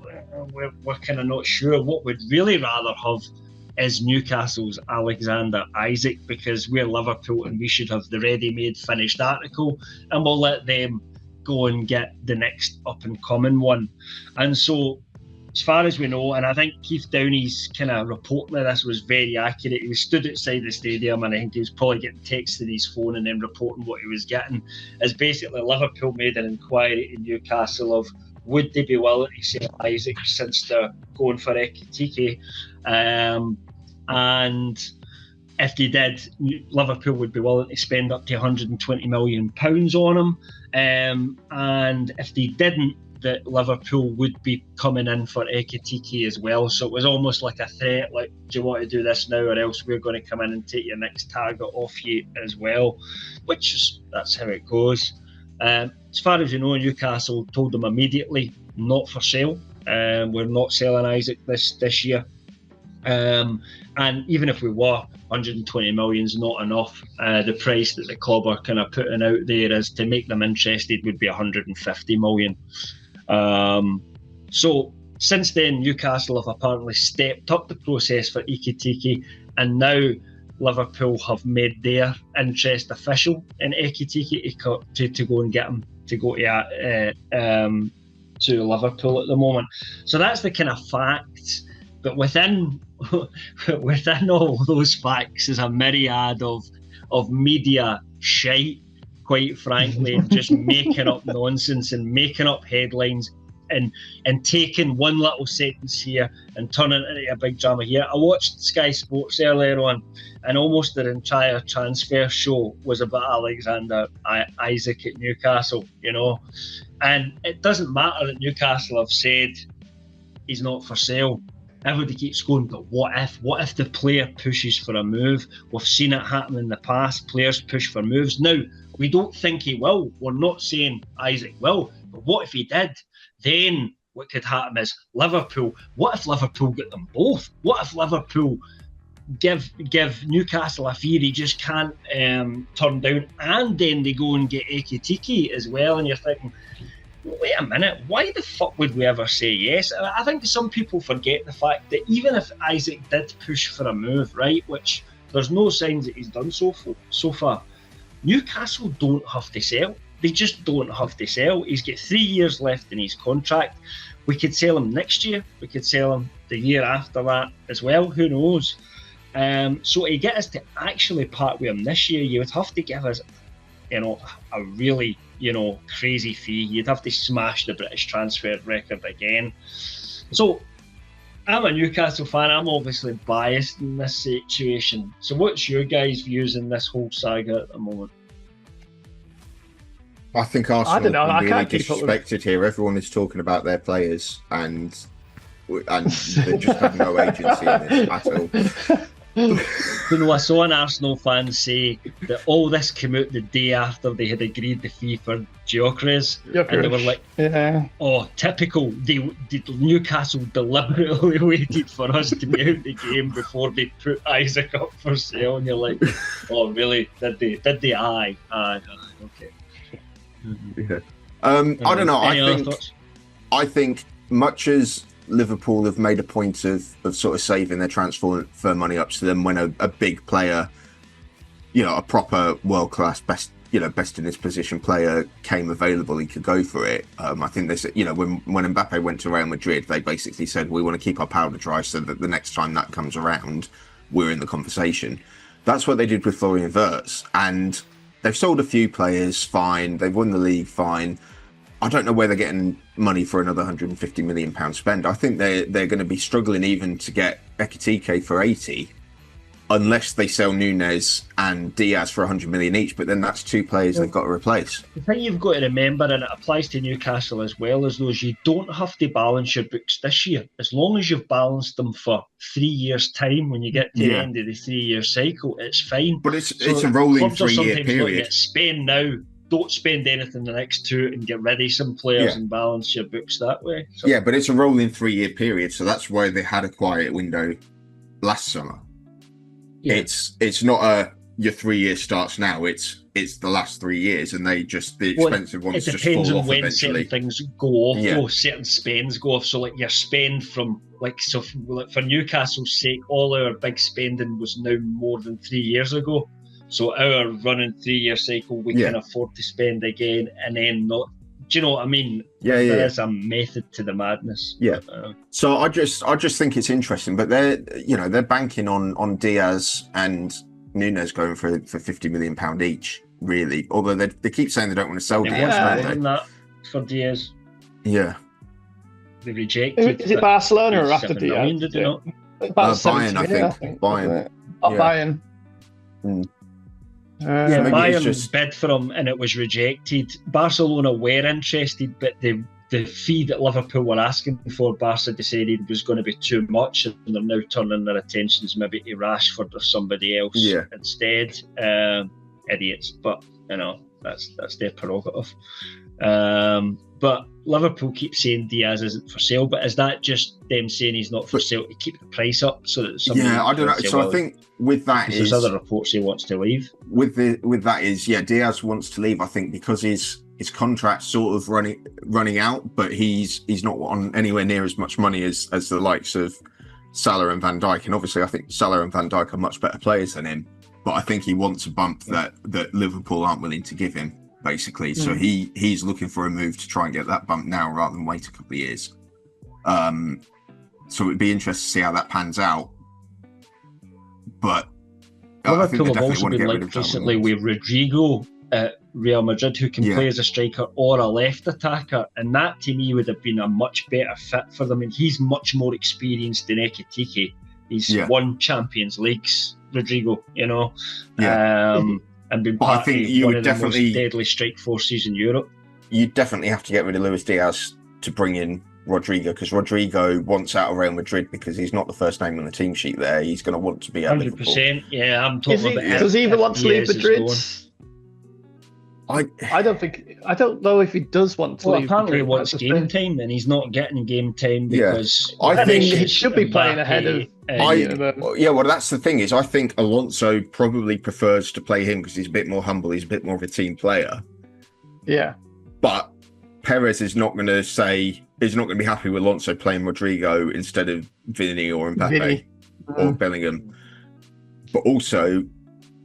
we're kind of not sure. What we'd really rather have is Newcastle's Alexander Isak, because we're Liverpool and we should have the ready-made finished article, and we'll let them go and get the next up-and-coming one. And so, as far as we know, and I think Keith Downey's kind of reporting of this was very accurate. He was stood outside the stadium, and I think he was probably getting texts in his phone and then reporting what he was getting. Is basically Liverpool made an inquiry to Newcastle of would they be willing to sell Isak since they're going for Ekitike, and if they did, Liverpool would be willing to spend up to £120 million on him, and if they didn't, that Liverpool would be coming in for Ekitike as well. So it was almost like a threat, like, do you want to do this now or else we're going to come in and take your next target off you as well, that's how it goes. As far as you know, Newcastle told them immediately, not for sale. We're not selling Isak this year. And even if we were, 120 million is not enough. The price that the club are kind of putting out there is to make them interested would be 150 million. So since then, Newcastle have apparently stepped up the process for Ekitike, and now Liverpool have made their interest official in Ekitike to go and get him to go to Liverpool at the moment. So that's the kind of facts. But within all those facts is a myriad of media shite, quite frankly, just making up nonsense and making up headlines and taking one little sentence here and turning it into a big drama here. I watched Sky Sports earlier on, and almost their entire transfer show was about Alexander Isak at Newcastle, and it doesn't matter that Newcastle have said he's not for sale. Everybody keeps going, but what if the player pushes for a move? We've seen it happen in the past. Players push for moves. Now, we don't think he will. We're not saying Isak will, but what if he did? Then what could happen is Liverpool. What if Liverpool get them both? What if Liverpool give Newcastle a fear he just can't turn down, and then they go and get Ekitike as well, and you're thinking, wait a minute, why the fuck would we ever say yes? I think some people forget the fact that even if Isaac did push for a move, right, which there's no signs that he's done so far, Newcastle don't have to sell. They just don't have to sell. He's got 3 years left in his contract. We could sell him next year. We could sell him the year after that as well. Who knows? So to get us to actually part with him this year, you would have to give us, a really, crazy fee. You'd have to smash the British transfer record again. So I'm a Newcastle fan. I'm obviously biased in this situation. So what's your guys' views in this whole saga at the moment? I think Arsenal are really disrespected here. Everyone is talking about their players, and they just have no agency in this at all. I saw an Arsenal fan say that all this came out the day after they had agreed the fee for Gyökeres, and they were like, "Oh, typical! Newcastle deliberately waited for us to be out the game before they put Isaac up for sale." And you're like, "Oh, really? Did they? Aye, okay." Yeah. I don't know. I think much as Liverpool have made a point of sort of saving their transfer money up to them when a big player, a proper world class best in his position player came available, he could go for it. I think they said, when Mbappe went to Real Madrid, they basically said we want to keep our powder dry so that the next time that comes around, we're in the conversation. That's what they did with Florian Wirtz, and they've sold a few players, fine. They've won the league, fine. I don't know where they're getting money for another £150 million spend. I think they're going to be struggling even to get Ekitike for 80, unless they sell Núñez and Diaz for 100 million each. But then that's two players they've got to replace. The thing you've got to remember, and it applies to Newcastle as well, is those you don't have to balance your books this year. As long as you've balanced them for 3 years' time, when you get to the end of the 3-year cycle, it's fine. But it's a rolling 3-year period. Spend now. Don't spend anything the next 2 and get rid of some players and balance your books that way. So. Yeah, but it's a rolling 3-year period, so that's why they had a quiet window last summer. Yeah. It's not your 3 years starts now. It's the last 3 years, and the expensive ones just fall off eventually. It depends on when certain things go off, certain spends go off. So like your spend from for Newcastle's sake, all our big spending was now more than 3 years ago. So our running 3-year cycle, we can afford to spend again, and then not. Do you know what I mean? There is a method to the madness. Yeah. So I just think it's interesting, but they're banking on Diaz and Núñez going for £50 million each, really. Although they keep saying they don't want to sell Diaz. They want that for Diaz. Yeah. They rejected. Is it Barcelona or after Diaz? Did they not? Bayern, I think. Bayern. Bayern. Bayern bid for him and it was rejected. Barcelona were interested, but the fee that Liverpool were asking for, Barca decided was going to be too much, and they're now turning their attentions maybe to Rashford or somebody else instead. Idiots, but that's their prerogative. But Liverpool keep saying Diaz isn't for sale, but is that just them saying he's not for sale to keep the price up so that somebody? Yeah, I don't know. So I think with that there's other reports he wants to leave. With that is Diaz wants to leave. I think because his contract's sort of running out, but he's not on anywhere near as much money as the likes of Salah and Van Dijk. And obviously, I think Salah and Van Dijk are much better players than him. But I think he wants a bump that Liverpool aren't willing to give him. Basically, so he's looking for a move to try and get that bump now rather than wait a couple of years. So it'd be interesting to see how that pans out. But Liverpool have also been linked recently with Rodrigo at Real Madrid, who can play as a striker or a left attacker, and that to me would have been a much better fit for them. And he's much more experienced than Ekitike. He's won Champions Leagues, Rodrigo. And been part of one of the most deadly strike forces in Europe. You definitely have to get rid of Luis Diaz to bring in Rodrigo, because Rodrigo wants out of Real Madrid because he's not the first name on the team sheet there. He's going to want to be at 100%. Yeah, I'm talking about. Does he even want to leave Madrid? I don't know if he does want to leave. Apparently he wants game time, and he's not getting game time because I think he should be playing ahead of. Well, that's the thing is, I think Alonso probably prefers to play him because he's a bit more humble. He's a bit more of a team player. Yeah, but Perez is not going to be happy with Alonso playing Rodrigo instead of Vinny or Mbappe or Bellingham. But also,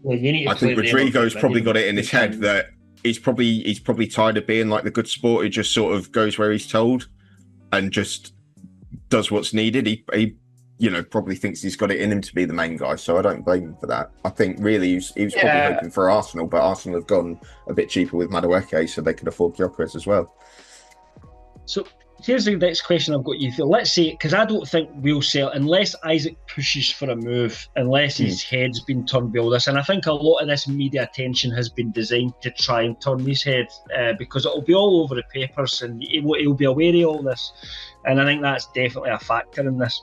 I think Rodrigo's probably got it in his head that he's probably tired of being like the good sport who just sort of goes where he's told and just does what's needed. He probably thinks he's got it in him to be the main guy. So I don't blame him for that. I think really he was probably hoping for Arsenal, but Arsenal have gone a bit cheaper with Madueke, so they could afford Gyökeres as well. So here's the next question I've got you. Let's say, because I don't think we'll sell unless Isaac pushes for a move, unless his head's been turned by all this. And I think a lot of this media attention has been designed to try and turn his head because it'll be all over the papers and he'll be aware of all this. And I think that's definitely a factor in this.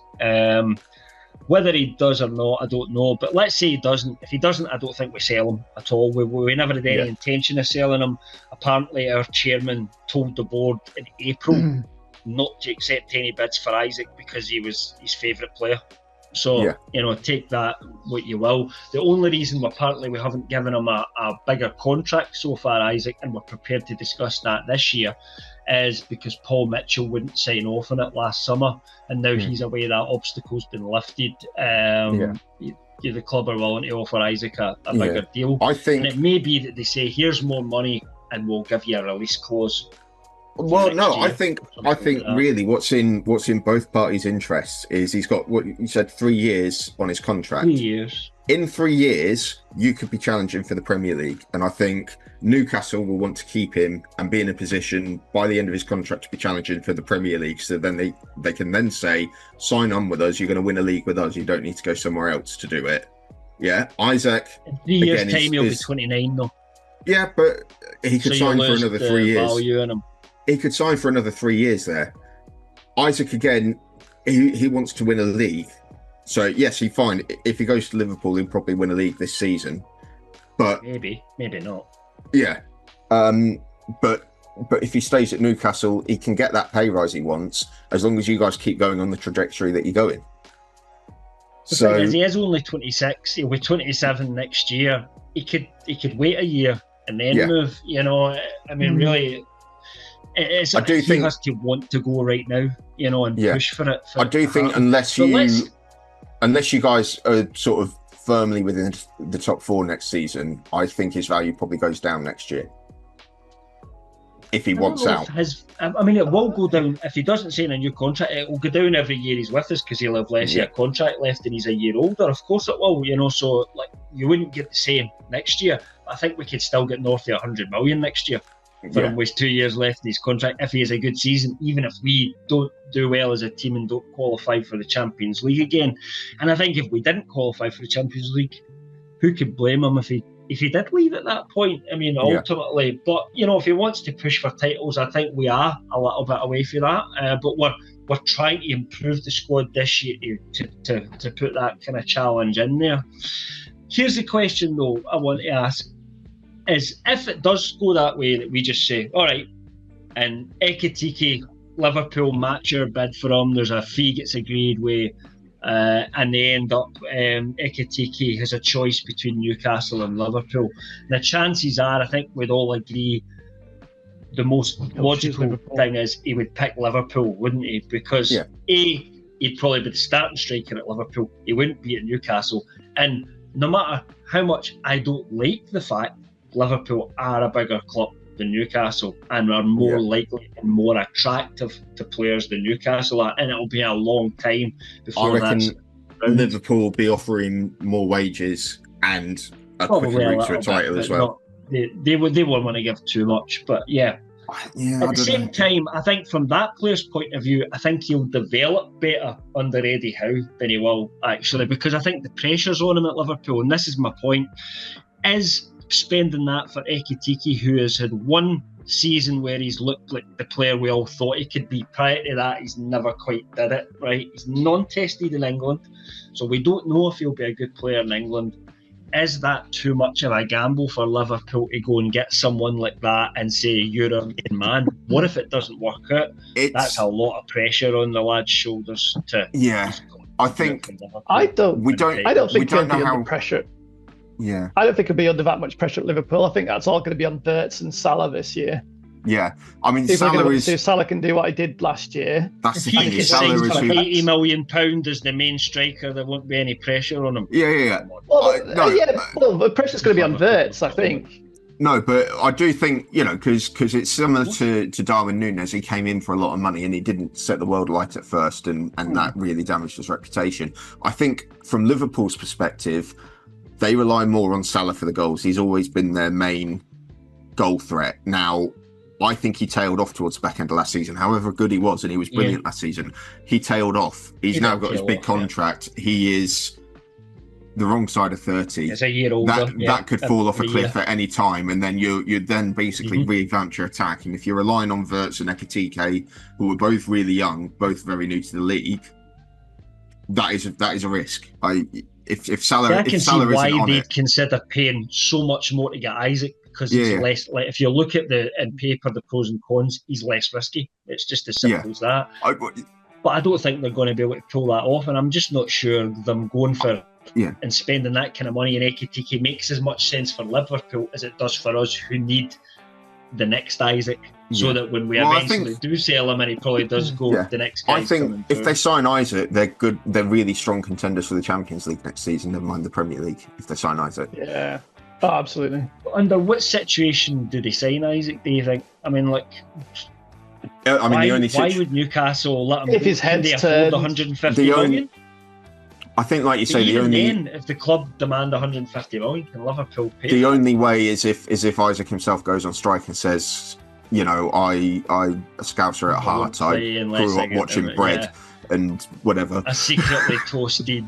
Whether he does or not, I don't know. But let's say he doesn't. If he doesn't, I don't think we sell him at all. We never had any intention of selling him. Apparently, our chairman told the board in April not to accept any bids for Isaac because he was his favourite player. So, take that what you will. The only reason apparently we haven't given him a bigger contract so far, Isaac, and we're prepared to discuss that this year, is because Paul Mitchell wouldn't sign off on it last summer, and now he's aware that obstacle's been lifted. The club are willing to offer Isaac a bigger deal. I think, and it may be that they say, here's more money and we'll give you a release clause. Well, no, I think really what's in both parties' interests is he's got what you said 3 years on his contract. 3 years. In 3 years, you could be challenging for the Premier League, and I think Newcastle will want to keep him and be in a position by the end of his contract to be challenging for the Premier League. So then they can then say, sign on with us. You're going to win a league with us. You don't need to go somewhere else to do it. Yeah, Isaac. In 3 years' time, he'll be 29 though. Yeah, but he could sign for another 3 years. He could sign for another 3 years there. Isaac, again, he wants to win a league. So, yes, he's fine. If he goes to Liverpool, he'll probably win a league this season. But maybe not. Yeah. But if he stays at Newcastle, he can get that pay rise he wants as long as you guys keep going on the trajectory that you're going. So he is only 26. He'll be 27 next year. He could wait a year and then move. I mean, really... I do think he has to want to go right now, and push for it. I do think unless you guys are sort of firmly within the top four next season, I think his value probably goes down next year. If he wants out. It will go down. If he doesn't sign a new contract, it will go down every year he's with us because he'll have less of a contract left and he's a year older. Of course it will, so you wouldn't get the same next year. I think we could still get north of 100 million next year. For him with 2 years left in his contract, if he has a good season, even if we don't do well as a team and don't qualify for the Champions League again. And I think if we didn't qualify for the Champions League, who could blame him if he did leave at that point? I mean, ultimately, but if he wants to push for titles, I think we are a little bit away from that. But we're trying to improve the squad this year to put that kind of challenge in there. Here's the question though I want to ask. Is if it does go that way that we just say, all right, and Ekitike, Liverpool match your bid for him, there's a fee gets agreed with, and they end up, Ekitike has a choice between Newcastle and Liverpool. The chances are, I think we'd all agree, the most logical thing is he would pick Liverpool, wouldn't he? Because he'd probably be the starting striker at Liverpool. He wouldn't be at Newcastle. And no matter how much I don't like the fact Liverpool are a bigger club than Newcastle and are more likely and more attractive to players than Newcastle are, and it'll be a long time before I reckon Liverpool will be offering more wages and a quicker route to a title as well. They won't want to give too much, but at the same time, I think from that player's point of view, I think he'll develop better under Eddie Howe than he will actually, because I think the pressure's on him at Liverpool, and this is my point, is spending that for Ekitike, who has had one season where he's looked like the player we all thought he could be. Prior to that, he's never quite did it, right? He's non-tested in England, so we don't know if he'll be a good player in England. is that too much of a gamble for Liverpool to go and get someone like that and say, you're our main man? What if it doesn't work out? That's a lot of pressure on the lad's shoulders to. Yeah, I think I don't think he'll be under pressure. Yeah, I don't think he'll be under that much pressure at Liverpool. I think that's all going to be on Wirtz and Salah this year. Yeah, I mean, if Salah can do what he did last year. That's the thing. Salah is £80 million as the main striker. There won't be any pressure on him. Yeah. Well, the pressure's going to be on Wirtz, I think. No, but I do think, because it's similar to Darwin Núñez. He came in for a lot of money and he didn't set the world alight at first, and that really damaged his reputation. I think from Liverpool's perspective, they rely more on Salah for the goals. He's always been their main goal threat. Now, I think he tailed off towards the back end of last season. However good he was, and he was brilliant last season, he tailed off. He's now got his big contract. Yeah. He is the wrong side of 30. It's a year older. That could fall off a cliff at any time, and then you then basically revamp your attack. And if you're relying on Wirtz and Ekitike, who are both really young, both very new to the league, that is a risk. If Salah, I can see why they'd consider paying so much more to get Isaac. Because it's less, like, if you look at in paper the pros and cons, he's less risky. It's just as simple as that. But I don't think they're going to be able to pull that off, and I'm just not sure them going for and spending that kind of money in Ekitike makes as much sense for Liverpool as it does for us, who need the next Isaac, so that when we eventually do sell him and he probably does go, the next guy. I think if they sign Isaac, they're good. They're really strong contenders for the Champions League next season. Never mind the Premier League. If they sign Isaac, Oh, absolutely. Under what situation do they sign Isaac, do you think? I mean, why would Newcastle let him if his head's afford 150 million? I think, like you say, if the club demand 150 million, can Liverpool pay? The only way is if Isaac himself goes on strike and says, I a Scouser at heart, I grew up watching Bread and whatever. I secretly toasted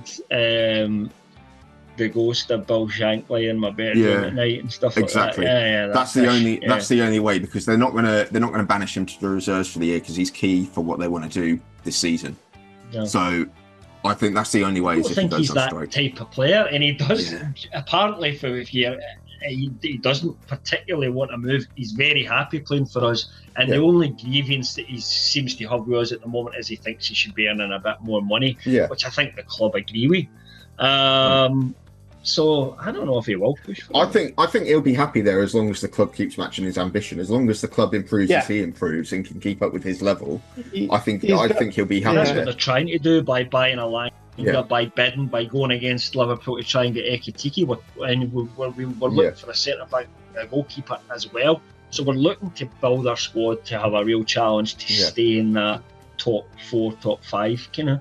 the ghost of Bill Shankly in my bedroom at night and stuff like that. Yeah, that's the only way, because they're not gonna banish him to the reserves for the year, because he's key for what they want to do this season. Yeah. So I think that's the only way. I don't think he's that type of player, and he does apparently he doesn't particularly want to move. He's very happy playing for us, and the only grievance that he seems to have with us at the moment is he thinks he should be earning a bit more money, which I think the club agree with. So I don't know if he will push for it. I think he'll be happy there as long as the club keeps matching his ambition. As long as the club improves as he improves and can keep up with his level, I think he'll be happy. That's what they're trying to do by buying a line, by bidding, by going against Liverpool to try and get Ekitike. We're looking for a centre back, a goalkeeper as well. So we're looking to build our squad to have a real challenge to stay in that top 4, top 5 kind of.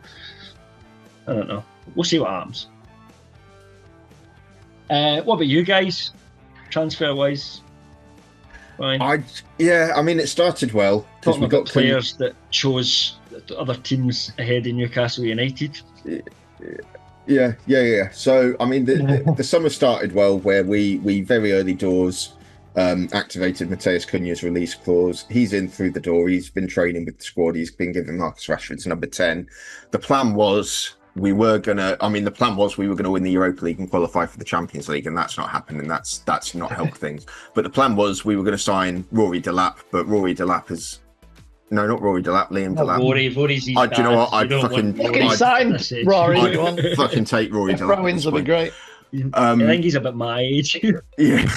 I don't know. We'll see what happens. What about you guys, transfer-wise? Fine. I mean, it started well because we got players that chose other teams ahead in Newcastle United. Yeah. So, I mean, the summer started well, where we very early doors activated Mateus Cunha's release clause. He's in through the door. He's been training with the squad. He's been given Marcus Rashford's number 10. The plan was we were going to win the Europa League and qualify for the Champions League, and that's not happened, and that's not helped things. But the plan was we were going to sign Rory Delap, but Rory Delap is... No, not Rory Delap, Liam Delap. Rory's his dad. Do you know what? I'd sign Rory. I'd fucking take Rory Delap. Throw-ins will be great. I think he's about my age. Yeah,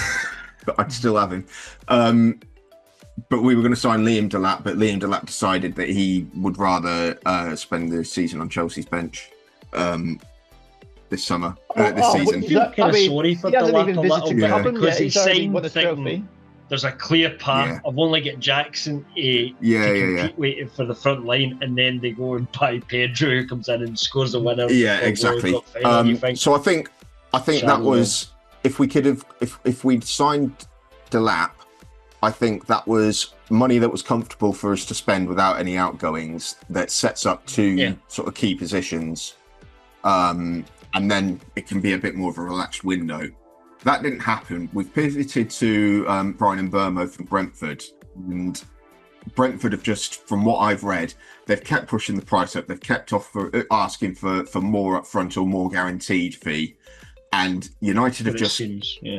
but I'd still have him. But we were going to sign Liam Delap, but Liam Delap decided that he would rather spend the season on Chelsea's bench this summer, this season. I feel kind of sorry for Delap a little bit, because he signed thinking there's a clear path. I've only got Jackson to compete waiting for the front line, and then they go and buy Pedro, who comes in and scores a winner. Yeah, exactly. So I think that was, if we'd signed Delap, I think that was money that was comfortable for us to spend without any outgoings, that sets up two sort of key positions. And then it can be a bit more of a relaxed window. That didn't happen. We've pivoted to Brian Mbeumo from Brentford. And Brentford have just, from what I've read, they've kept pushing the price up. They've kept asking for more upfront or more guaranteed fee. And United have just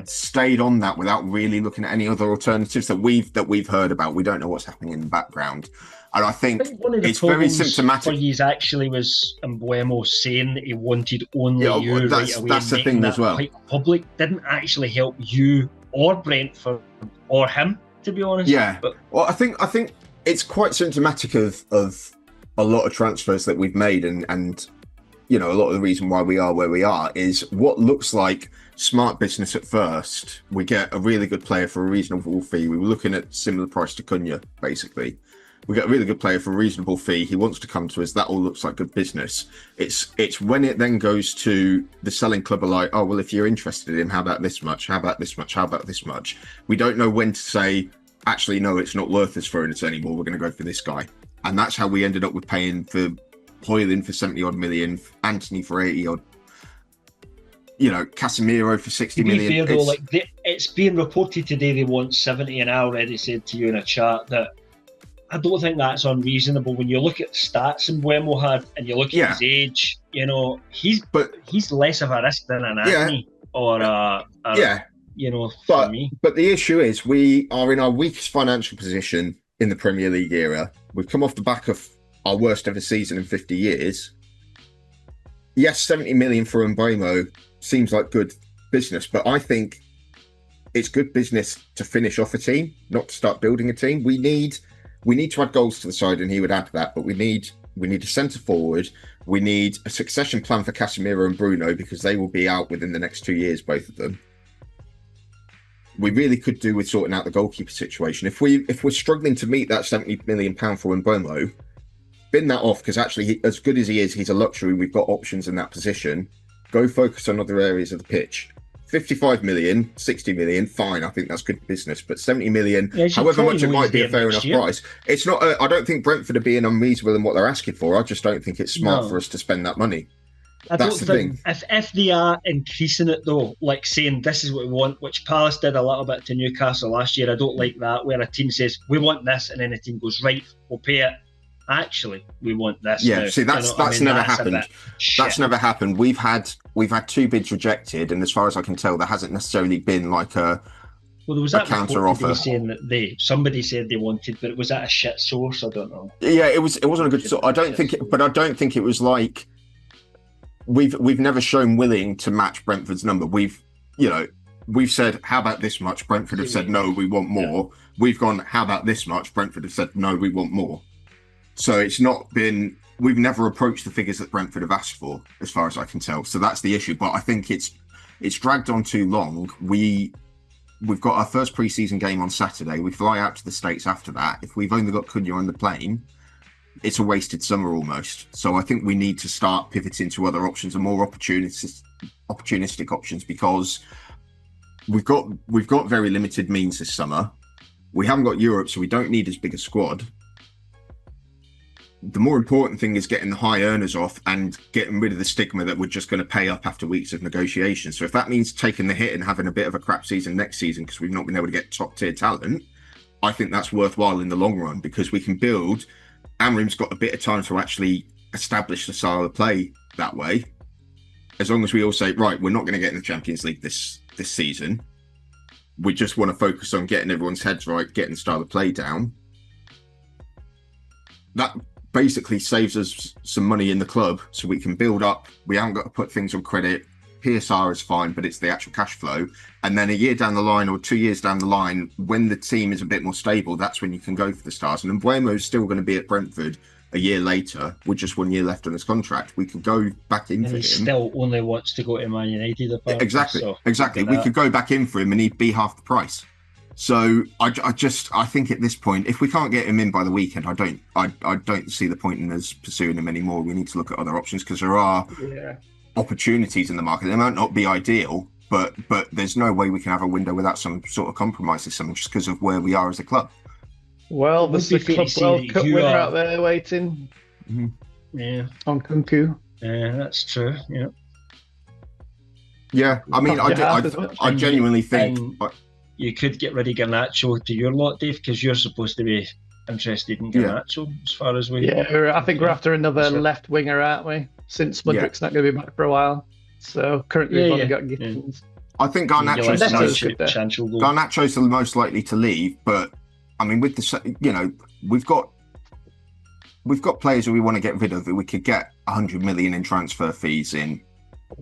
stayed on that without really looking at any other alternatives that we've heard about. We don't know what's happening in the background. And I think one of the it's very symptomatic. For you actually was Mbeumo saying that he wanted only you right away. That's the thing as well. Quite public didn't actually help you or Brentford or him, to be honest. Yeah. Well, I think it's quite symptomatic of a lot of transfers that we've made, and a lot of the reason why we are where we are is what looks like smart business at first. We get a really good player for a reasonable fee. We were looking at similar price to Cunha, basically. We get a really good player for a reasonable fee. He wants to come to us. That all looks like good business. It's when it then goes to the selling club are like, oh, well, if you're interested in him, how about this much? How about this much? How about this much? We don't know when to say, actually, no, it's not worth us throwing it anymore. We're going to go for this guy. And that's how we ended up with paying for Hoyland for 70-odd million, Anthony for 80-odd, Casemiro for 60 million. Fair, though, it's being reported today they want 70, and I already said to you in a chat that I don't think that's unreasonable. When you look at the stats Mbeumo had and you look at his age, he's less of a risk than an Anthony for me. But the issue is we are in our weakest financial position in the Premier League era. We've come off the back of our worst ever season in 50 years. Yes, 70 million for Mbeumo seems like good business, but I think it's good business to finish off a team, not to start building a team. We need to add goals to the side, and he would add that, but we need a centre forward. We need a succession plan for Casemiro and Bruno, because they will be out within the next 2 years, both of them. We really could do with sorting out the goalkeeper situation. If we're struggling to meet that £70 million for Mbeumo, bin that off, because actually, as good as he is, he's a luxury. We've got options in that position. Go focus on other areas of the pitch. 55 million, 60 million, fine. I think that's good business. But 70 million, however much it might be a fair enough price, it's not. I don't think Brentford are being unreasonable in what they're asking for. I just don't think it's smart for us to spend that money. That's the thing. If they are increasing it though, like saying this is what we want, which Palace did a little bit to Newcastle last year, I don't like that, where a team says we want this and then the team goes, right, we'll pay it. Actually, we want this. Yeah, now. See, that's never happened. That's never happened. We've had 2 bids rejected, and as far as I can tell, there hasn't necessarily been like a there was that counter offer saying that somebody said they wanted, but was that a shit source? I don't know. Yeah, it wasn't a good source. I don't think it was like we've never shown willing to match Brentford's number. We've said, how about this much? Brentford have said no, we want more. Yeah. We've gone, how about this much? Brentford have said no, we want more. So it's not been, we've never approached the figures that Brentford have asked for, as far as I can tell. So that's the issue. But I think it's dragged on too long. We've got our first pre-season game on Saturday. We fly out to the States after that. If we've only got Cunha on the plane, it's a wasted summer almost. So I think we need to start pivoting to other options and more opportunistic options, because we've got very limited means this summer. We haven't got Europe, so we don't need as big a squad. The more important thing is getting the high earners off and getting rid of the stigma that we're just going to pay up after weeks of negotiation. So if that means taking the hit and having a bit of a crap season next season because we've not been able to get top tier talent, I think that's worthwhile in the long run, because we can build. Amrim's got a bit of time to actually establish the style of play that way. As long as we all say, right, we're not going to get in the Champions League this season. We just want to focus on getting everyone's heads right, getting the style of play down. That basically saves us some money in the club, so we can build up. We haven't got to put things on credit. PSR is fine, but it's the actual cash flow. And then a year down the line or 2 years down the line, when the team is a bit more stable, that's when you can go for the stars. And Mbeumo is still going to be at Brentford a year later with just 1 year left on his contract. We could go back in for him. He still only wants to go to Man United. Apparently. Exactly. We could go back in for him and he'd be half the price. So I think at this point, if we can't get him in by the weekend, I don't see the point in us pursuing him anymore. We need to look at other options, because there are opportunities in the market. They might not be ideal, but there's no way we can have a window without some sort of compromise this summer, just because of where we are as a club. Well, there's the Club World Cup winner out there waiting. Mm-hmm. Yeah, on Kunku. Yeah, that's true. Yeah. Yeah, I mean, I genuinely think. You could get rid of Garnacho to your lot, Dave, because you're supposed to be interested in Garnacho as far as we... Yeah, I think we're after another left winger, aren't we? Since Mudryk's not going to be back for a while. So currently we've only got Gittins. I think Garnacho's the most likely to leave, but I mean, with the we've got players who we want to get rid of who we could get 100 million in transfer fees in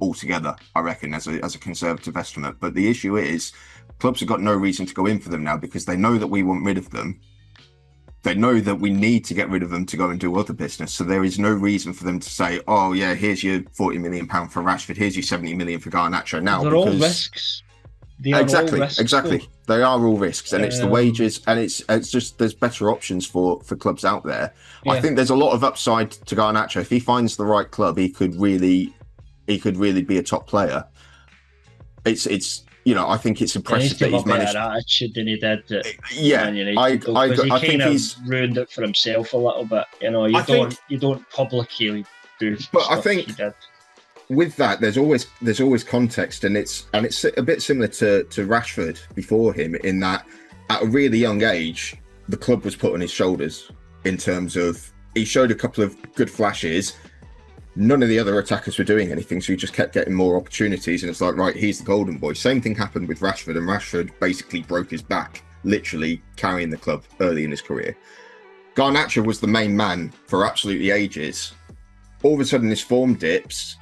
altogether, I reckon, as a conservative estimate. But the issue is, clubs have got no reason to go in for them now because they know that we want rid of them. They know that we need to get rid of them to go and do other business. So there is no reason for them to say, oh, yeah, here's your £40 million for Rashford, here's your 70 million for Garnacho now. They're all risks. Exactly. They are all risks, and it's the wages, and it's just there's better options for clubs out there. Yeah. I think there's a lot of upside to Garnacho. If he finds the right club, he could really be a top player. I think it's impressive that he's managed. Attitude than he did. I think he's ruined it for himself a little bit. You don't publicly do. But I think he did. With that, there's always context, and it's a bit similar to Rashford before him in that at a really young age, the club was put on his shoulders in terms of he showed a couple of good flashes. None of the other attackers were doing anything, so he just kept getting more opportunities, and it's like, right, he's the golden boy. Same thing happened with Rashford, and Rashford basically broke his back, literally carrying the club early in his career. Garnacho was the main man for absolutely ages. All of a sudden, his form dips.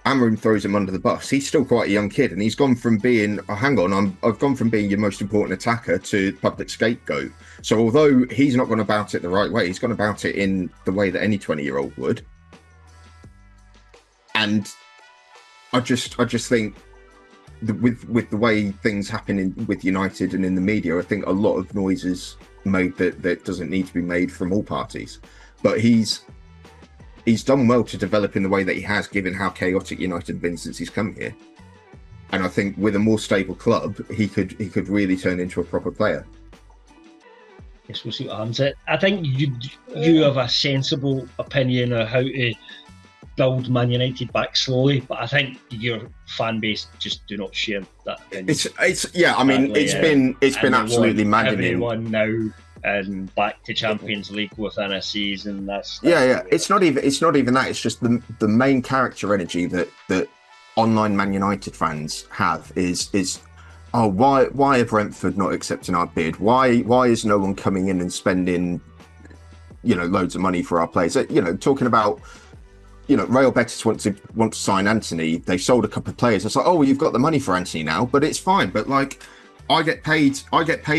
Amorim throws him under the bus. He's still quite a young kid, and he's gone from being, I've gone from being your most important attacker to public scapegoat. So although he's not gone about it the right way, he's gone about it in the way that any 20-year-old would. And I just think with the way things happen with United and in the media, I think a lot of noise is made that doesn't need to be made from all parties. But he's done well to develop in the way that he has, given how chaotic United have been since he's come here. And I think with a more stable club, he could really turn into a proper player. Yes, we'll see what happens. I think you have a sensible opinion of how to build Man United back slowly, but I think your fan base just do not share that opinion. It's been absolutely maddening. Everyone now and back to Champions League within a season. That's It's not even that. It's just the main character energy that online Man United fans have is why are Brentford not accepting our bid? Why is no one coming in and spending loads of money for our players? Talking about Real Betis want to sign Anthony. They sold a couple of players. It's like, oh well, you've got the money for Anthony now, but it's fine. But like, I get paid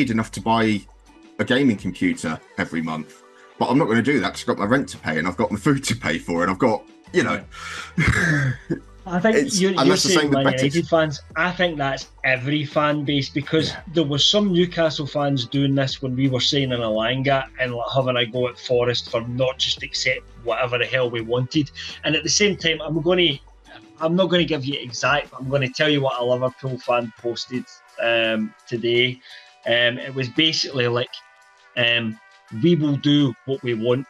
enough to buy a gaming computer every month, but I'm not going to do that because I've got my rent to pay and I've got my food to pay for and I've got I think you're saying Man United fans. I think that's every fan base, because there were some Newcastle fans doing this when we were saying in Alanga and having a go at Forest for not just accept whatever the hell we wanted. And at the same time, I'm not going to give you exact, but I'm going to tell you what a Liverpool fan posted today. It was basically like, we will do what we want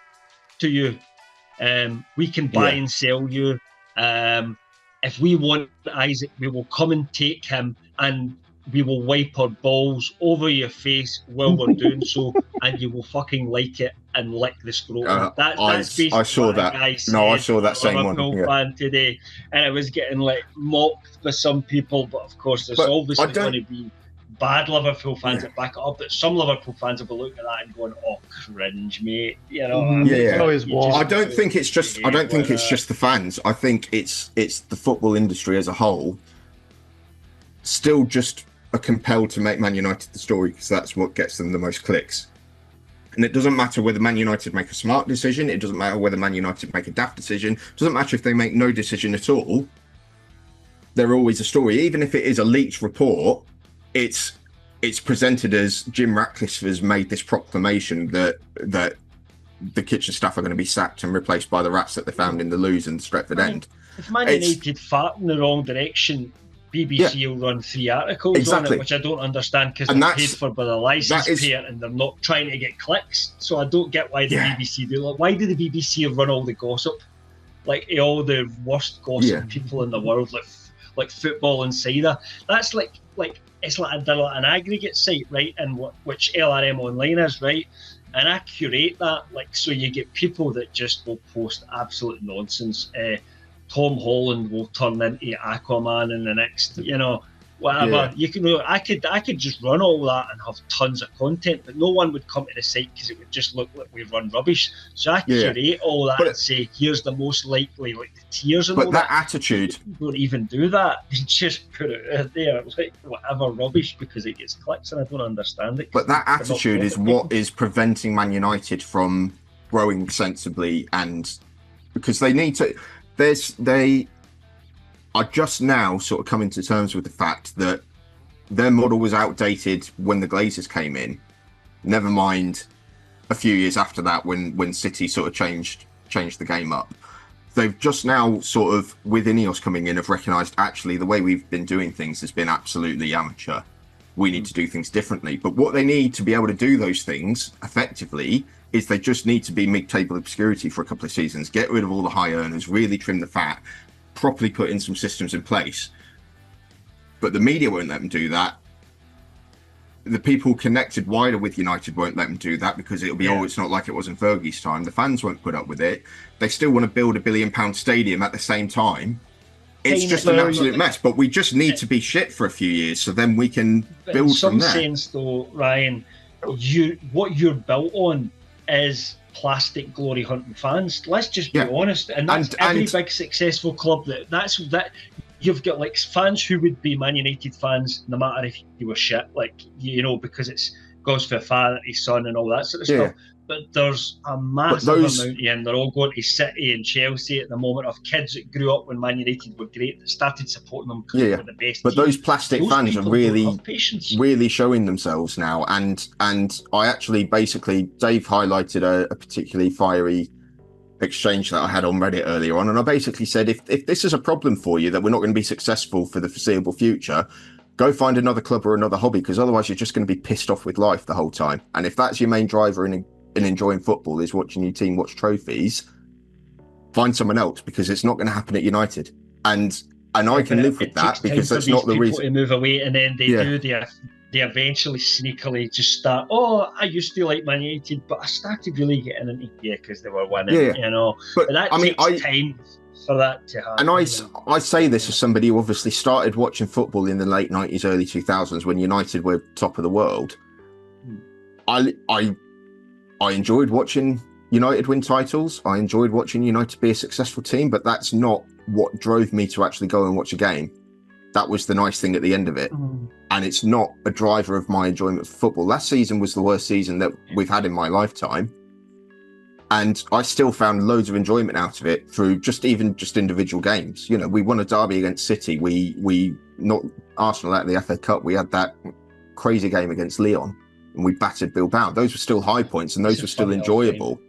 to you. We can buy and sell you. If we want Isaac, we will come and take him, and we will wipe our balls over your face while we're doing so, and you will fucking like it and lick the scrotum. That's basically I saw what that. Guy said. No, I saw that same one. Fan today, and it was getting mocked by some people, but of course there's obviously going to be bad Liverpool fans that back it up, but some Liverpool fans will be looking at that and going, "Oh, cringe, mate." I don't think it's just the fans. I think it's the football industry as a whole still just are compelled to make Man United the story because that's what gets them the most clicks. And it doesn't matter whether Man United make a smart decision. It doesn't matter whether Man United make a daft decision. It doesn't matter if they make no decision at all. They're always a story, even if it is a leaked report. It's presented as Jim Ratcliffe has made this proclamation that the kitchen staff are going to be sacked and replaced by the rats that they found in the loos and the Stretford End. If Man United fart in the wrong direction, BBC will run 3 articles on it, which I don't understand because they're paid for by the licence payer and they're not trying to get clicks. So I don't get why the BBC do it. Why do the BBC run all the gossip? Like all the worst gossip people in the world, like Football Insider. That's like it's like an aggregate site, right? And which LRM Online is, right? And I curate that, so you get people that just will post absolute nonsense. Tom Holland will turn into Aquaman in the next, whatever. Yeah. I could just run all that and have tons of content, but no one would come to the site because it would just look like we run rubbish. So I curate all that and say, here's the most likely, like the tiers and all that. But that attitude... People don't even do that. They just put it out there, like whatever rubbish, because it gets clicks, and I don't understand it. But that attitude is what is preventing Man United from growing sensibly, and because they need to... They are just now sort of coming to terms with the fact that their model was outdated when the Glazers came in. Never mind a few years after that when City sort of changed the game up. They've just now sort of, with Ineos coming in, have recognised actually the way we've been doing things has been absolutely amateur. We need to do things differently. But what they need to be able to do those things effectively is they just need to be mid-table obscurity for a couple of seasons, get rid of all the high earners, really trim the fat, properly put in some systems in place. But the media won't let them do that. The people connected wider with United won't let them do that because it'll be, it's not like it was in Fergie's time. The fans won't put up with it. They still want to build £1 billion stadium at the same time. It's just an absolute mess. But we just need to be shit for a few years so then we can build from there. In some sense, though, Ryan, what you're built on is plastic glory hunting fans. Let's just be honest, and that's every big successful club. That's you've got like fans who would be Man United fans no matter if you were shit, like because it's goes for father, his son, and all that sort of stuff. But there's a massive amount of them. They're all going to City and Chelsea at the moment, of kids that grew up when Man United were great, that started supporting them because they were the best. But those plastic fans are really showing themselves now. And I actually basically, Dave highlighted a particularly fiery exchange that I had on Reddit earlier on. And I basically said, if this is a problem for you, that we're not going to be successful for the foreseeable future, go find another club or another hobby, because otherwise you're just going to be pissed off with life the whole time. And if that's your main driver in enjoying football is watching your team watch trophies, find someone else, because it's not going to happen at United. And I can live with that, because that's not the reason to move away, and then they eventually sneakily just start, I used to like Man United, but I started really getting into because they were winning, But that takes time for that to happen. And I say this as somebody who obviously started watching football in the late 90s, early 2000s when United were top of the world. I enjoyed watching United win titles. I enjoyed watching United be a successful team, but that's not what drove me to actually go and watch a game. That was the nice thing at the end of it. And it's not a driver of my enjoyment for football. Last season was the worst season that we've had in my lifetime. And I still found loads of enjoyment out of it through just individual games. We won a derby against City. We not Arsenal at the FA Cup. We had that crazy game against Lyon, and we battered Bilbao. Those were still high points, and those were still enjoyable.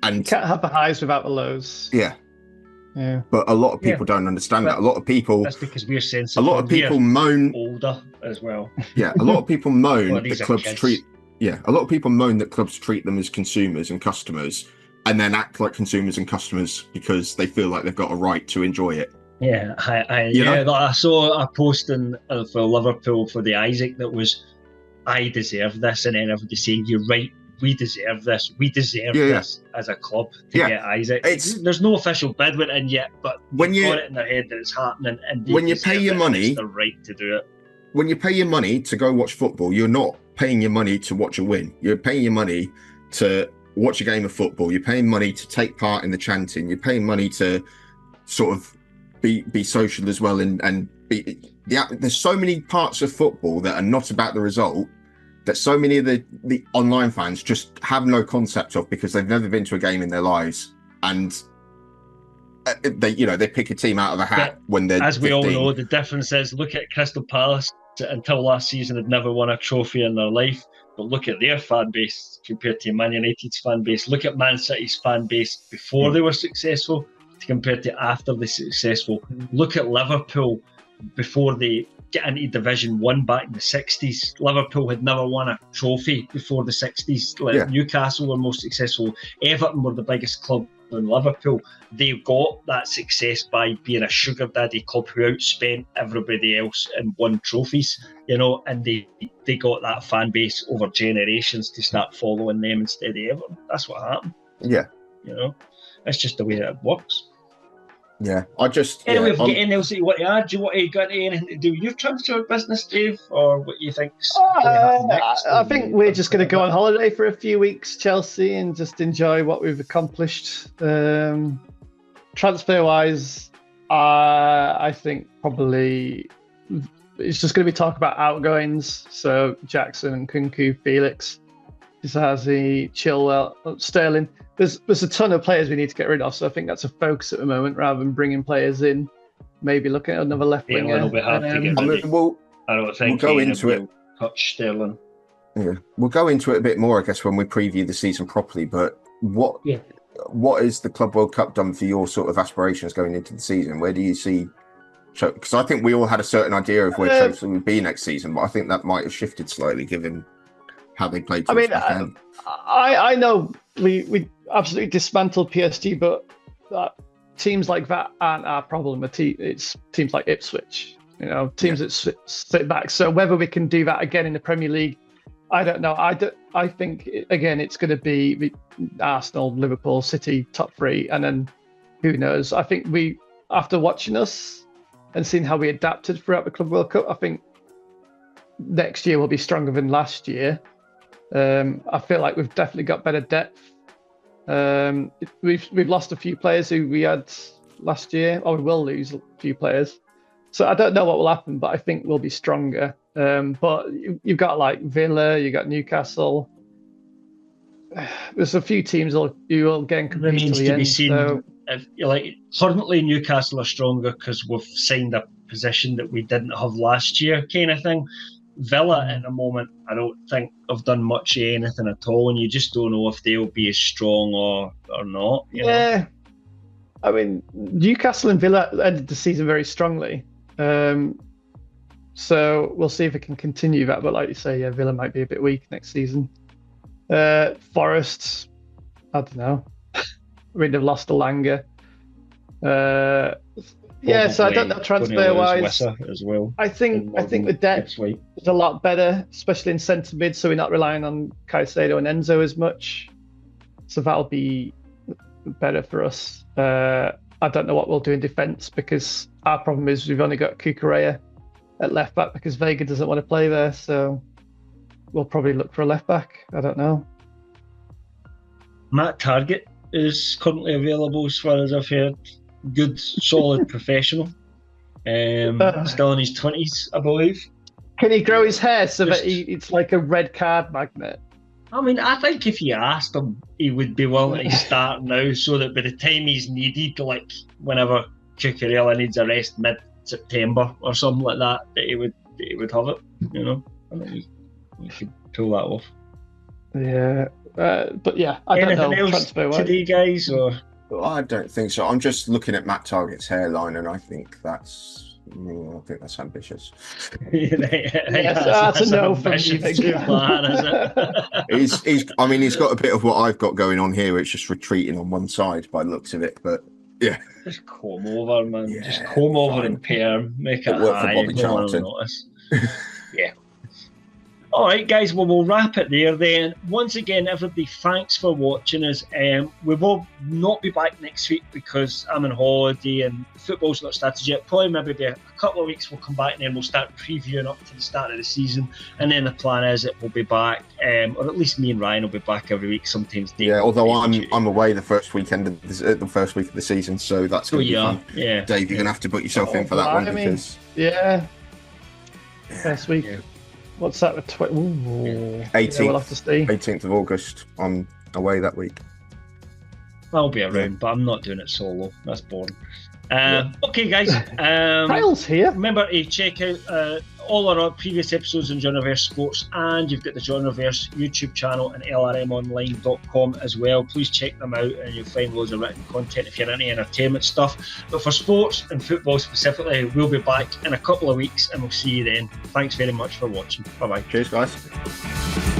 And you can't have the highs without the lows. Yeah. But a lot of people don't understand that. A lot of people. That's because we're sensitive. A lot of people moan. Older as well. Yeah. A lot of people moan that clubs treat. Yeah. A lot of people moan that clubs treat them as consumers and customers, and then act like consumers and customers because they feel like they've got a right to enjoy it. Yeah. I saw a post for Liverpool for the Isaac that was, I deserve this, and then everybody saying, you're right, we deserve this. We deserve this as a club to get Isaac. There's no official bid went in yet, but when you got it in their head that it's happening, and when you pay your money, it's the right to do it. When you pay your money to go watch football, you're not paying your money to watch a win. You're paying your money to watch a game of football. You're paying money to take part in the chanting. You're paying money to sort of be social as well, and be. There's so many parts of football that are not about the result, that so many of the online fans just have no concept of, because they've never been to a game in their lives, and they pick a team out of a hat when they're, as we 15. all know, the difference is, look at Crystal Palace. Until last season had never won a trophy in their life, but look at their fan base compared to Man United's fan base. Look at Man City's fan base before they were successful compared to after they're successful. Look at Liverpool before they get into Division 1 back in the 60s. Liverpool had never won a trophy before the 60s. Newcastle were most successful. Everton were the biggest club in Liverpool. They got that success by being a sugar daddy club who outspent everybody else and won trophies, and they got that fan base over generations to start following them instead of Everton. That's what happened. Yeah. That's just the way that it works. Yeah, I just... Anyway, if you get anything else that you want to add, do you want to get anything to do with your transfer business, Dave? Or what you think? I think we're just going to go on holiday for a few weeks, Chelsea, and just enjoy what we've accomplished. Transfer-wise, I think probably it's just going to be talk about outgoings. So Jackson and Kunku, Felix, Zazi, Chilwell, Sterling. There's a ton of players we need to get rid of, so I think that's a focus at the moment rather than bringing players in. Maybe looking at another left winger. It'll be hard to get rid of. I don't think we'll go into it. Touch Sterling. Yeah, we'll go into it a bit more, I guess, when we preview the season properly. But what is the Club World Cup done for your sort of aspirations going into the season? Where do you see? Because I think we all had a certain idea of where Chelsea would be next season, but I think that might have shifted slightly given how they played. I know we absolutely dismantled PSG, but teams like that aren't our problem. It's teams like Ipswich, teams that sit back. So whether we can do that again in the Premier League, I don't know. I think again it's going to be Arsenal, Liverpool, City, top three, and then who knows? I think after watching us and seeing how we adapted throughout the Club World Cup, I think next year will be stronger than last year. I feel like we've definitely got better depth. We've lost a few players who we had last year, or we will lose a few players. So I don't know what will happen, but I think we'll be stronger. But you've got like Villa, you got Newcastle. There's a few teams who will get confused to the end. So currently Newcastle are stronger because we've signed a position that we didn't have last year, kind of thing. Villa at the moment, I don't think have done much of anything at all, and you just don't know if they'll be as strong or not. You know? I mean, Newcastle and Villa ended the season very strongly, so we'll see if it can continue that. But like you say, Villa might be a bit weak next season. Forest, I don't know. I mean, they've lost Elanga. So I don't know transfer-wise. As well. I think the depth is a lot better, especially in centre mid. So we're not relying on Caicedo and Enzo as much. So that'll be better for us. I don't know what we'll do in defence because our problem is we've only got Cucurella at left back because Vega doesn't want to play there. So we'll probably look for a left back. I don't know. Matt Targett is currently available, as far as I've heard. Good, solid professional. Still in his 20s, I believe. Can he grow his hair so that it's like a red card magnet? I mean, I think if you asked him, he would be willing to start now so that by the time he's needed, like whenever Cucurella needs a rest mid-September or something like that, that he would have it, I think he could pull that off. Yeah. But yeah, I don't know. Else today, guys, or... I don't think so. I'm just looking at Matt Targett's hairline, and I think that's ambitious. That's a no from you. He's got a bit of what I've got going on here. It's just retreating on one side by the looks of it, but yeah. Just comb over, man. Yeah, just comb over and perm. Make it high. For Bobby Charlton. Yeah. All right, guys, well, we'll wrap it there then. Once again, everybody, thanks for watching us. We will not be back next week because I'm on holiday and football's not started yet. Probably maybe be a couple of weeks we'll come back and then we'll start previewing up to the start of the season. And then the plan is that we'll be back, or at least me and Ryan will be back every week, sometimes. Yeah, although I'm away the first week of the season, so that's going to be fun. Yeah. Dave, you're going to have to put yourself in for that one because... Yeah. First week. Yeah. What's that? 18th. We'll have to see. 18th of August. I'm away that week. I'll be around, but I'm not doing it solo. That's boring. Okay, guys. Kyle's here. Remember to check out all our previous episodes on Journaverse Sports, and you've got the Journaverse YouTube channel and lrmonline.com as well. Please check them out, and you'll find loads of written content if you're into entertainment stuff. But for sports and football specifically, we'll be back in a couple of weeks, and we'll see you then. Thanks very much for watching. Bye-bye. Cheers, guys.